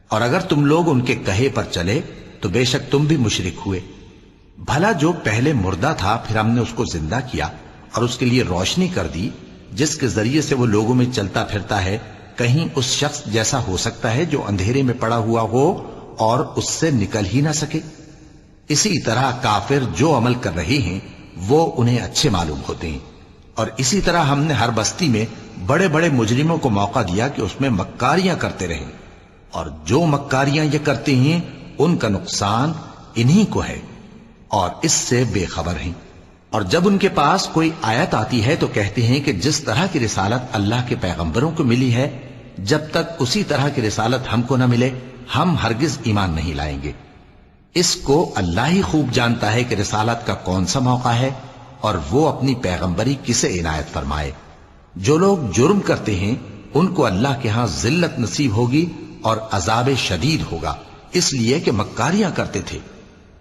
اور اگر تم لوگ ان کے کہے پر چلے تو بے شک تم بھی مشرک ہوئے۔ بھلا جو پہلے مردہ تھا پھر ہم نے اس کو زندہ کیا اور اس کے لیے روشنی کر دی جس کے ذریعے سے وہ لوگوں میں چلتا پھرتا ہے، کہیں اس شخص جیسا ہو سکتا ہے جو اندھیرے میں پڑا ہوا ہو اور اس سے نکل ہی نہ سکے؟ اسی طرح کافر جو عمل کر رہے ہیں وہ انہیں اچھے معلوم ہوتے ہیں۔ اور اسی طرح ہم نے ہر بستی میں بڑے بڑے مجرموں کو موقع دیا کہ اس میں مکاریاں کرتے رہیں، اور جو مکاریاں یہ کرتے ہیں ان کا نقصان انہی کو ہے اور اس سے بے خبر ہیں۔ اور جب ان کے پاس کوئی آیت آتی ہے تو کہتے ہیں کہ جس طرح کی رسالت اللہ کے پیغمبروں کو ملی ہے، جب تک اسی طرح کی رسالت ہم کو نہ ملے ہم ہرگز ایمان نہیں لائیں گے۔ اس کو اللہ ہی خوب جانتا ہے کہ رسالت کا کون سا موقع ہے اور وہ اپنی پیغمبری کسے عنایت فرمائے۔ جو لوگ جرم کرتے ہیں ان کو اللہ کے ہاں ذلت نصیب ہوگی اور عذاب شدید ہوگا، اس لیے کہ مکاریاں کرتے تھے۔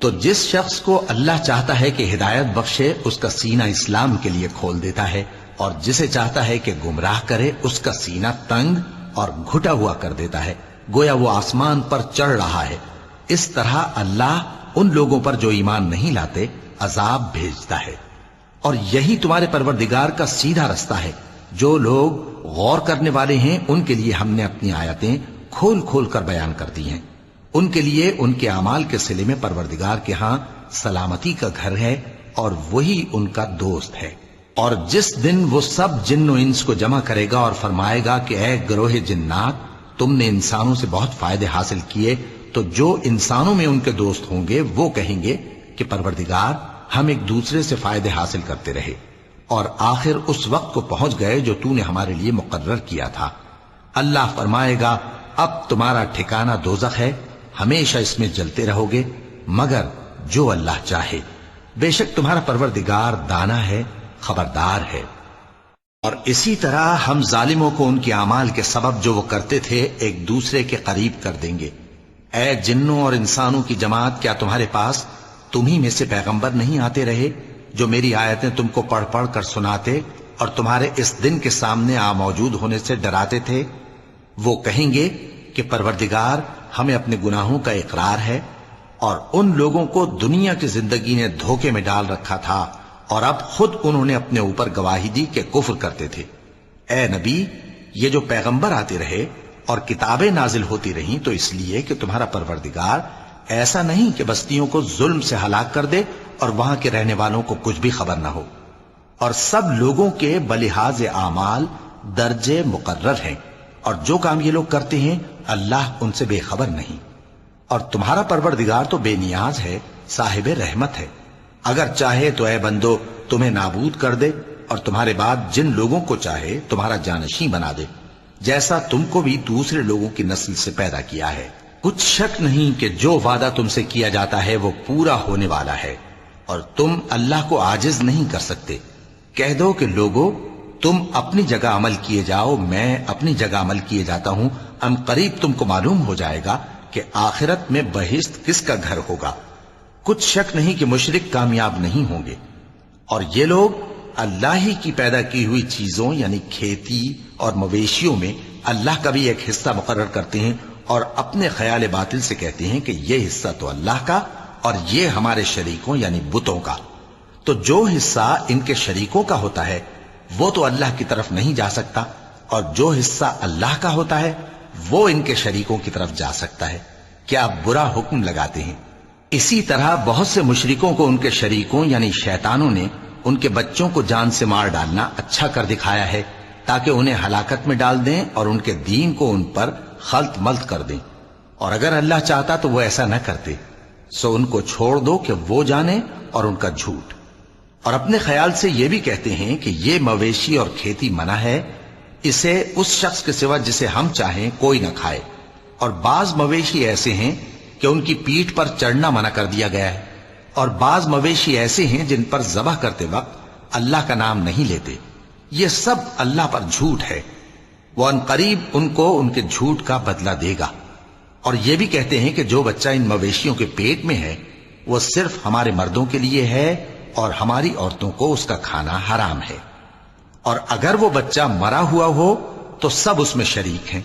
تو جس شخص کو اللہ چاہتا ہے کہ ہدایت بخشے اس کا سینہ اسلام کے لیے کھول دیتا ہے، اور جسے چاہتا ہے کہ گمراہ کرے اس کا سینہ تنگ اور گھٹا ہوا کر دیتا ہے، گویا وہ آسمان پر چڑھ رہا ہے۔ اس طرح اللہ ان لوگوں پر جو ایمان نہیں لاتے عذاب بھیجتا ہے۔ اور یہی تمہارے پروردگار کا سیدھا رستہ ہے۔ جو لوگ غور کرنے والے ہیں ان کے لیے ہم نے اپنی آیتیں کھول کھول کر بیان کر دی ہیں۔ ان کے لیے ان کے اعمال کے صلے میں پروردگار کے ہاں سلامتی کا گھر ہے اور وہی ان کا دوست ہے۔ اور جس دن وہ سب جن و انس کو جمع کرے گا اور فرمائے گا کہ اے گروہ جنات، تم نے انسانوں سے بہت فائدے حاصل کیے، تو جو انسانوں میں ان کے دوست ہوں گے وہ کہیں گے کہ پروردگار ہم ایک دوسرے سے فائدے حاصل کرتے رہے اور آخر اس وقت کو پہنچ گئے جو تو نے ہمارے لیے مقرر کیا تھا۔ اللہ فرمائے گا اب تمہارا ٹھکانہ دوزخ ہے، ہمیشہ اس میں جلتے رہو گے مگر جو اللہ چاہے، بے شک تمہارا پروردگار دانا ہے، خبردار ہے۔ اور اسی طرح ہم ظالموں کو ان کے اعمال کے سبب جو وہ کرتے تھے ایک دوسرے کے قریب کر دیں گے۔ اے جنوں اور انسانوں کی جماعت، کیا تمہارے پاس تمہیں میں سے پیغمبر نہیں آتے رہے جو میری آیتیں تم کو پڑھ پڑھ کر سناتے اور تمہارے اس دن کے سامنے موجود ہونے سے ڈراتے تھے؟ وہ کہیں گے کہ پروردگار ہمیں اپنے گناہوں کا اقرار ہے، اور ان لوگوں کو دنیا کی زندگی نے دھوکے میں ڈال رکھا تھا اور اب خود انہوں نے اپنے اوپر گواہی دی کہ کفر کرتے تھے۔ اے نبی، یہ جو پیغمبر آتے رہے اور کتابیں نازل ہوتی رہیں تو اس لیے کہ تمہارا پروردگار ایسا نہیں کہ بستیوں کو ظلم سے ہلاک کر دے اور وہاں کے رہنے والوں کو کچھ بھی خبر نہ ہو، اور سب لوگوں کے بلحاظ اعمال درجے مقرر ہیں، اور جو کام یہ لوگ کرتے ہیں اللہ ان سے بے خبر نہیں۔ اور تمہارا پروردگار تو بے نیاز ہے، صاحب رحمت ہے، اگر چاہے تو اے بندو تمہیں نابود کر دے اور تمہارے بعد جن لوگوں کو چاہے تمہارا جانشین بنا دے، جیسا تم کو بھی دوسرے لوگوں کی نسل سے پیدا کیا ہے۔ کچھ شک نہیں کہ جو وعدہ تم سے کیا جاتا ہے وہ پورا ہونے والا ہے، اور تم اللہ کو عاجز نہیں کر سکتے۔ کہہ دو کہ لوگو تم اپنی جگہ عمل کیے جاؤ، میں اپنی جگہ عمل کیے جاتا ہوں، ان قریب تم کو معلوم ہو جائے گا کہ آخرت میں بہشت کس کا گھر ہوگا۔ کچھ شک نہیں کہ مشرک کامیاب نہیں ہوں گے۔ اور یہ لوگ اللہ ہی کی پیدا کی ہوئی چیزوں یعنی کھیتی اور مویشیوں میں اللہ کا بھی ایک حصہ مقرر کرتے ہیں اور اپنے خیال باطل سے کہتے ہیں کہ یہ حصہ تو اللہ کا اور یہ ہمارے شریکوں یعنی بتوں کا۔ تو جو حصہ ان کے شریکوں کا ہوتا ہے وہ تو اللہ کی طرف نہیں جا سکتا، اور جو حصہ اللہ کا ہوتا ہے وہ ان کے شریکوں کی طرف جا سکتا ہے۔ کیا برا حکم لگاتے ہیں؟ اسی طرح بہت سے مشرکوں کو ان کے شریکوں یعنی شیطانوں نے ان کے بچوں کو جان سے مار ڈالنا اچھا کر دکھایا ہے تاکہ انہیں ہلاکت میں ڈال دیں اور ان کے دین کو ان پر خلط ملط کر دیں، اور اگر اللہ چاہتا تو وہ ایسا نہ کرتے۔ سو ان کو چھوڑ دو کہ وہ جانے اور ان کا جھوٹ۔ اور اپنے خیال سے یہ بھی کہتے ہیں کہ یہ مویشی اور کھیتی منع ہے، اسے اس شخص کے سوا جسے ہم چاہیں کوئی نہ کھائے، اور بعض مویشی ایسے ہیں کہ ان کی پیٹھ پر چڑھنا منع کر دیا گیا ہے، اور بعض مویشی ایسے ہیں جن پر ذبح کرتے وقت اللہ کا نام نہیں لیتے۔ یہ سب اللہ پر جھوٹ ہے، وہ ان قریب ان کو ان کے جھوٹ کا بدلہ دے گا۔ اور یہ بھی کہتے ہیں کہ جو بچہ ان مویشیوں کے پیٹ میں ہے وہ صرف ہمارے مردوں کے لیے ہے اور ہماری عورتوں کو اس کا کھانا حرام ہے، اور اگر وہ بچہ مرا ہوا ہو تو سب اس میں شریک ہیں،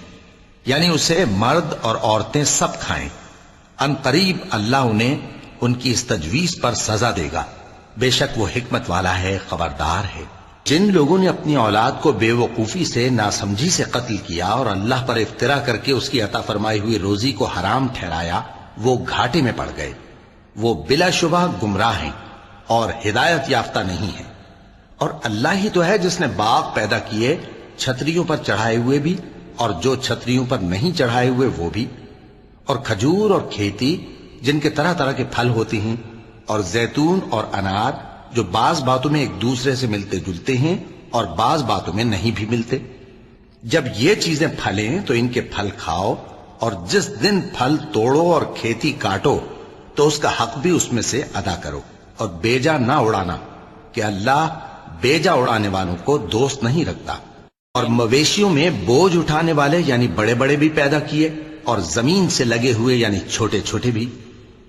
یعنی اسے مرد اور عورتیں سب کھائیں۔ ان قریب اللہ انہیں ان کی اس تجویز پر سزا دے گا، بے شک وہ حکمت والا ہے، خبردار ہے۔ جن لوگوں نے اپنی اولاد کو بے وقوفی سے ناسمجھی سے قتل کیا اور اللہ پر افترا کر کے اس کی عطا فرمائی ہوئی روزی کو حرام ٹھہرایا وہ گھاٹے میں پڑ گئے، وہ بلا شبہ گمراہ ہیں۔ اور ہدایت یافتہ نہیں ہیں۔ اور اللہ ہی تو ہے جس نے باغ پیدا کیے، چھتریوں پر چڑھائے ہوئے بھی اور جو چھتریوں پر نہیں چڑھائے ہوئے وہ بھی، اور کھجور اور کھیتی جن کے طرح طرح کے پھل ہوتے ہیں، اور زیتون اور انار جو بعض باتوں میں ایک دوسرے سے ملتے جلتے ہیں اور بعض باتوں میں نہیں بھی ملتے۔ جب یہ چیزیں پھلیں تو ان کے پھل کھاؤ، اور جس دن پھل توڑو اور کھیتی کاٹو تو اس کا حق بھی اس میں سے ادا کرو، اور بیجا نہ اڑانا کہ اللہ بیجا اڑانے والوں کو دوست نہیں رکھتا۔ اور مویشیوں میں بوجھ اٹھانے والے یعنی بڑے بڑے بھی پیدا کیے، اور زمین سے لگے ہوئے یعنی چھوٹے چھوٹے بھی۔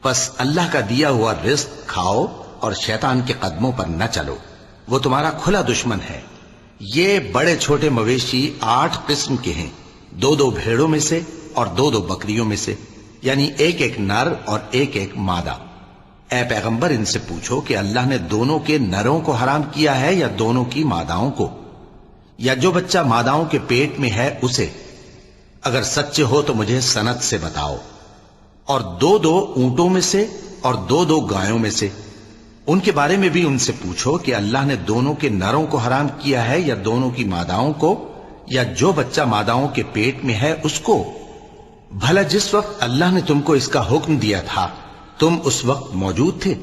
پس اللہ کا دیا ہوا رزق کھاؤ اور شیطان کے قدموں پر نہ چلو، وہ تمہارا کھلا دشمن ہے۔ یہ بڑے چھوٹے مویشی 8 قسم کے ہیں، 2 بھیڑوں میں سے اور 2 بکریوں میں سے، یعنی ایک نر اور ایک مادہ۔ اے پیغمبر ان سے پوچھو کہ اللہ نے دونوں کے نروں کو حرام کیا ہے یا دونوں کی ماداؤں کو، یا جو بچہ ماداؤں کے پیٹ میں ہے اسے؟ اگر سچے ہو تو مجھے سند سے بتاؤ۔ اور 2 اونٹوں میں سے اور 2 گایوں میں سے، ان کے بارے میں بھی ان سے پوچھو کہ اللہ نے دونوں کے نروں کو حرام کیا ہے یا دونوں کی ماداؤں کو، یا جو بچہ ماداؤں کے پیٹ میں ہے اس کو؟ بھلا جس وقت اللہ نے تم کو اس کا حکم دیا تھا تم اس وقت موجود تھے؟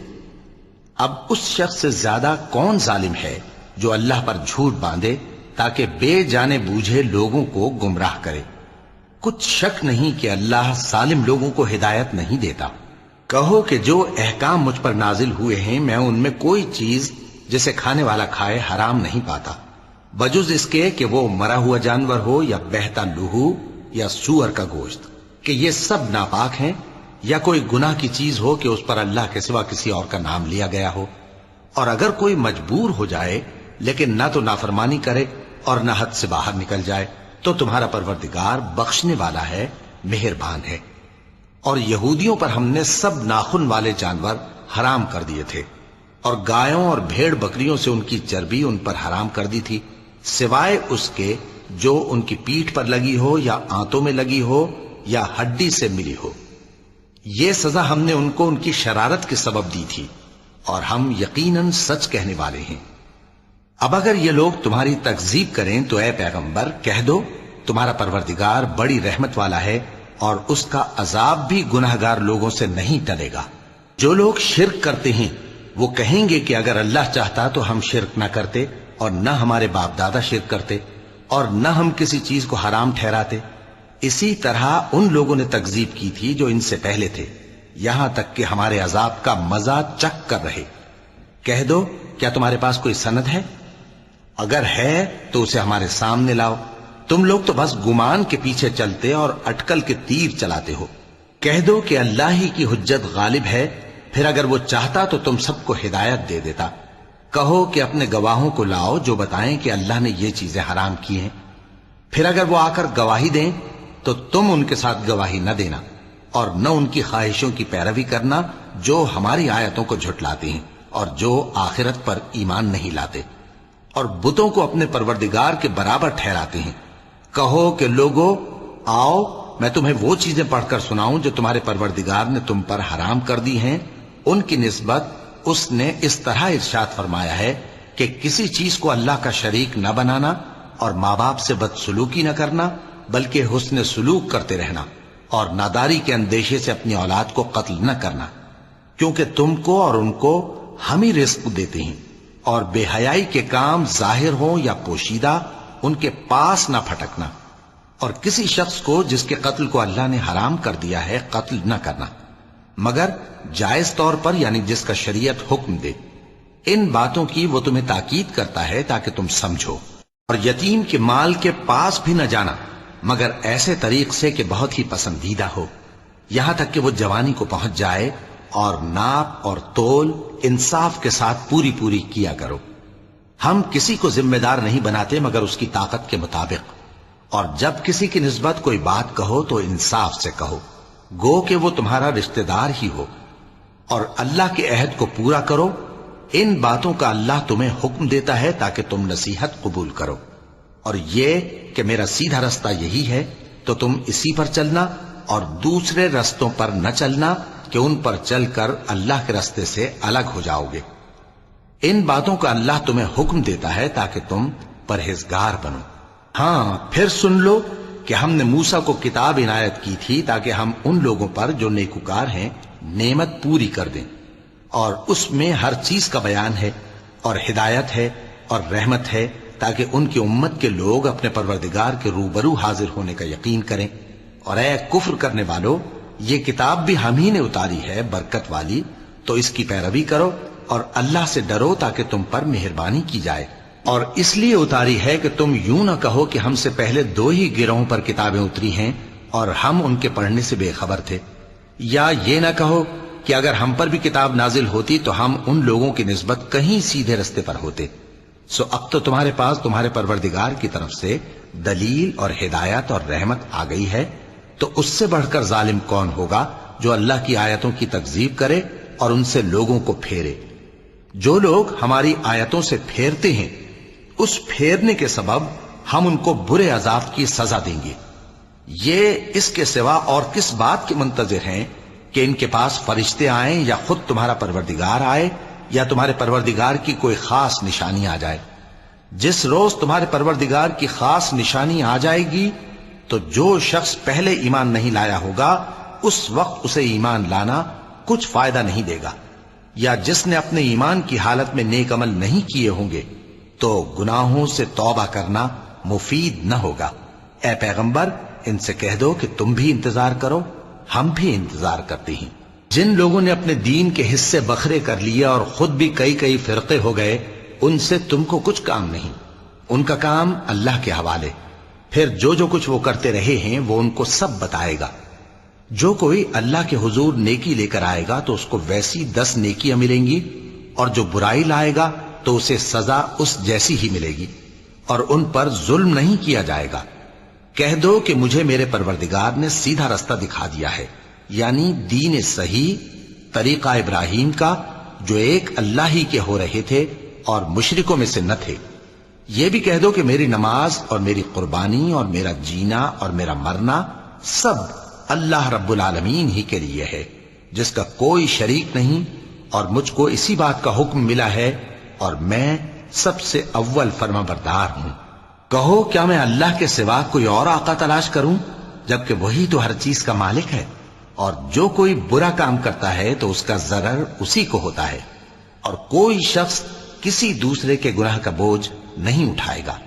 اب اس شخص سے زیادہ کون ظالم ہے جو اللہ پر جھوٹ باندھے تاکہ بے جانے بوجھے لوگوں کو گمراہ کرے؟ کچھ شک نہیں کہ اللہ ظالم لوگوں کو ہدایت نہیں دیتا۔ کہو کہ جو احکام مجھ پر نازل ہوئے ہیں میں ان میں کوئی چیز جسے کھانے والا کھائے حرام نہیں پاتا، بجز اس کے کہ وہ مرا ہوا جانور ہو یا بہتا لہو یا سور کا گوشت، کہ یہ سب ناپاک ہیں، یا کوئی گناہ کی چیز ہو کہ اس پر اللہ کے سوا کسی اور کا نام لیا گیا ہو۔ اور اگر کوئی مجبور ہو جائے لیکن نہ تو نافرمانی کرے اور نہ حد سے باہر نکل جائے تو تمہارا پروردگار بخشنے والا ہے، مہربان ہے۔ اور یہودیوں پر ہم نے سب ناخن والے جانور حرام کر دیے تھے، اور گایوں اور بھیڑ بکریوں سے ان کی چربی ان پر حرام کر دی تھی، سوائے اس کے جو ان کی پیٹھ پر لگی ہو یا آنتوں میں لگی ہو یا ہڈی سے ملی ہو۔ یہ سزا ہم نے ان کو ان کی شرارت کے سبب دی تھی، اور ہم یقیناً سچ کہنے والے ہیں۔ اب اگر یہ لوگ تمہاری تکذیب کریں تو اے پیغمبر کہہ دو تمہارا پروردگار بڑی رحمت والا ہے، اور اس کا عذاب بھی گناہگار لوگوں سے نہیں ٹلے گا۔ جو لوگ شرک کرتے ہیں وہ کہیں گے کہ اگر اللہ چاہتا تو ہم شرک نہ کرتے، اور نہ ہمارے باپ دادا شرک کرتے، اور نہ ہم کسی چیز کو حرام ٹھہراتے۔ اسی طرح ان لوگوں نے تکذیب کی تھی جو ان سے پہلے تھے، یہاں تک کہ ہمارے عذاب کا مزہ چکھ کر رہے۔ کہہ دو کیا تمہارے پاس کوئی سند ہے؟ اگر ہے تو اسے ہمارے سامنے لاؤ۔ تم لوگ تو بس گمان کے پیچھے چلتے اور اٹکل کے تیر چلاتے ہو۔ کہہ دو کہ اللہ ہی کی حجت غالب ہے، پھر اگر وہ چاہتا تو تم سب کو ہدایت دے دیتا۔ کہو کہ اپنے گواہوں کو لاؤ جو بتائیں کہ اللہ نے یہ چیزیں حرام کی ہیں، پھر اگر وہ آ کر گواہی دیں تو تم ان کے ساتھ گواہی نہ دینا، اور نہ ان کی خواہشوں کی پیروی کرنا جو ہماری آیتوں کو جھٹلاتے ہیں اور جو آخرت پر ایمان نہیں لاتے، اور بتوں کو اپنے پروردگار کے برابر ٹھہراتے ہیں۔ کہو کہ لوگو آؤ میں تمہیں وہ چیزیں پڑھ کر سناؤں جو تمہارے پروردگار نے تم پر حرام کر دی ہیں۔ ان کی نسبت اس نے اس طرح ارشاد فرمایا ہے کہ کسی چیز کو اللہ کا شریک نہ بنانا، اور ماں باپ سے بدسلوکی نہ کرنا بلکہ حسن سلوک کرتے رہنا، اور ناداری کے اندیشے سے اپنی اولاد کو قتل نہ کرنا، کیونکہ تم کو اور ان کو ہم ہی رزق دیتے ہیں۔ اور بے حیائی کے کام ظاہر ہوں یا پوشیدہ ان کے پاس نہ پھٹکنا، اور کسی شخص کو جس کے قتل کو اللہ نے حرام کر دیا ہے قتل نہ کرنا، مگر جائز طور پر یعنی جس کا شریعت حکم دے۔ ان باتوں کی وہ تمہیں تاکید کرتا ہے تاکہ تم سمجھو۔ اور یتیم کے مال کے پاس بھی نہ جانا مگر ایسے طریق سے کہ بہت ہی پسندیدہ ہو، یہاں تک کہ وہ جوانی کو پہنچ جائے، اور ناپ اور تول انصاف کے ساتھ پوری پوری کیا کرو۔ ہم کسی کو ذمہ دار نہیں بناتے مگر اس کی طاقت کے مطابق، اور جب کسی کی نسبت کوئی بات کہو تو انصاف سے کہو، گو کہ وہ تمہارا رشتہ دار ہی ہو، اور اللہ کے عہد کو پورا کرو۔ ان باتوں کا اللہ تمہیں حکم دیتا ہے تاکہ تم نصیحت قبول کرو، اور یہ کہ میرا سیدھا رستہ یہی ہے تو تم اسی پر چلنا، اور دوسرے رستوں پر نہ چلنا کہ ان پر چل کر اللہ کے رستے سے الگ ہو جاؤ گے۔ ان باتوں کا اللہ تمہیں حکم دیتا ہے تاکہ تم پرہیزگار بنو۔ ہاں پھر سن لو کہ ہم نے موسیٰ کو کتاب عنایت کی تھی تاکہ ہم ان لوگوں پر جو نیکوکار ہیں نعمت پوری کر دیں، اور اس میں ہر چیز کا بیان ہے اور ہدایت ہے اور رحمت ہے، تاکہ ان کی امت کے لوگ اپنے پروردگار کے روبرو حاضر ہونے کا یقین کریں۔ اور اے کفر کرنے والو، یہ کتاب بھی ہم ہی نے اتاری ہے برکت والی، تو اس کی پیروی کرو اور اللہ سے ڈرو تاکہ تم پر مہربانی کی جائے۔ اور اس لیے اتاری ہے کہ تم یوں نہ کہو کہ ہم سے پہلے 2 ہی گروہوں پر کتابیں اتری ہیں اور ہم ان کے پڑھنے سے بے خبر تھے، یا یہ نہ کہو کہ اگر ہم پر بھی کتاب نازل ہوتی تو ہم ان لوگوں کی نسبت کہیں سیدھے رستے پر ہوتے۔ سو اب تو تمہارے پاس تمہارے پروردگار کی طرف سے دلیل اور ہدایت اور رحمت آ گئی ہے، تو اس سے بڑھ کر ظالم کون ہوگا جو اللہ کی آیتوں کی تکذیب کرے اور ان سے لوگوں کو پھیرے۔ جو لوگ ہماری آیتوں سے پھیرتے ہیں، اس پھیرنے کے سبب ہم ان کو برے عذاب کی سزا دیں گے۔ یہ اس کے سوا اور کس بات کے منتظر ہیں کہ ان کے پاس فرشتے آئیں یا خود تمہارا پروردگار آئے یا تمہارے پروردگار کی کوئی خاص نشانی آ جائے؟ جس روز تمہارے پروردگار کی خاص نشانی آ جائے گی تو جو شخص پہلے ایمان نہیں لایا ہوگا اس وقت اسے ایمان لانا کچھ فائدہ نہیں دے گا، یا جس نے اپنے ایمان کی حالت میں نیک عمل نہیں کیے ہوں گے تو گناہوں سے توبہ کرنا مفید نہ ہوگا۔ اے پیغمبر، ان سے کہہ دو کہ تم بھی انتظار کرو، ہم بھی انتظار کرتے ہیں۔ جن لوگوں نے اپنے دین کے حصے بکھرے کر لیے اور خود بھی کئی فرقے ہو گئے، ان سے تم کو کچھ کام نہیں، ان کا کام اللہ کے حوالے۔ پھر جو کچھ وہ کرتے رہے ہیں وہ ان کو سب بتائے گا۔ جو کوئی اللہ کے حضور نیکی لے کر آئے گا تو اس کو ویسی 10 نیکیاں ملیں گی، اور جو برائی لائے گا تو اسے سزا اس جیسی ہی ملے گی، اور ان پر ظلم نہیں کیا جائے گا۔ کہہ دو کہ مجھے میرے پروردگار نے سیدھا رستہ دکھا دیا ہے، یعنی دین صحیح، طریقہ ابراہیم کا، جو ایک اللہ ہی کے ہو رہے تھے اور مشرکوں میں سے نہ تھے۔ یہ بھی کہہ دو کہ میری نماز اور میری قربانی اور میرا جینا اور میرا مرنا سب اللہ رب العالمین ہی کے لیے ہے، جس کا کوئی شریک نہیں، اور مجھ کو اسی بات کا حکم ملا ہے اور میں سب سے اول فرما بردار ہوں۔ کہو کیا میں اللہ کے سوا کوئی اور آقا تلاش کروں، جبکہ وہی تو ہر چیز کا مالک ہے؟ اور جو کوئی برا کام کرتا ہے تو اس کا ضرر اسی کو ہوتا ہے، اور کوئی شخص کسی دوسرے کے گناہ کا بوجھ نہیں اٹھائے گا۔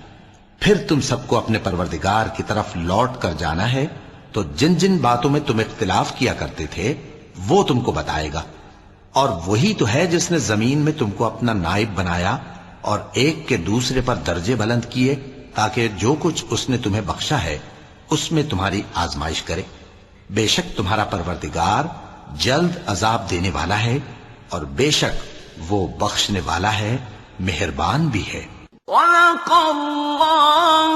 پھر تم سب کو اپنے پروردگار کی طرف لوٹ کر جانا ہے، تو جن جن باتوں میں تم اختلاف کیا کرتے تھے وہ تم کو بتائے گا۔ اور وہی تو ہے جس نے زمین میں تم کو اپنا نائب بنایا اور ایک کے دوسرے پر درجے بلند کیے، تاکہ جو کچھ اس نے تمہیں بخشا ہے اس میں تمہاری آزمائش کرے۔ بے شک تمہارا پروردگار جلد عذاب دینے والا ہے، اور بے شک وہ بخشنے والا ہے، مہربان بھی ہے۔ وَلَقَ اللَّهُ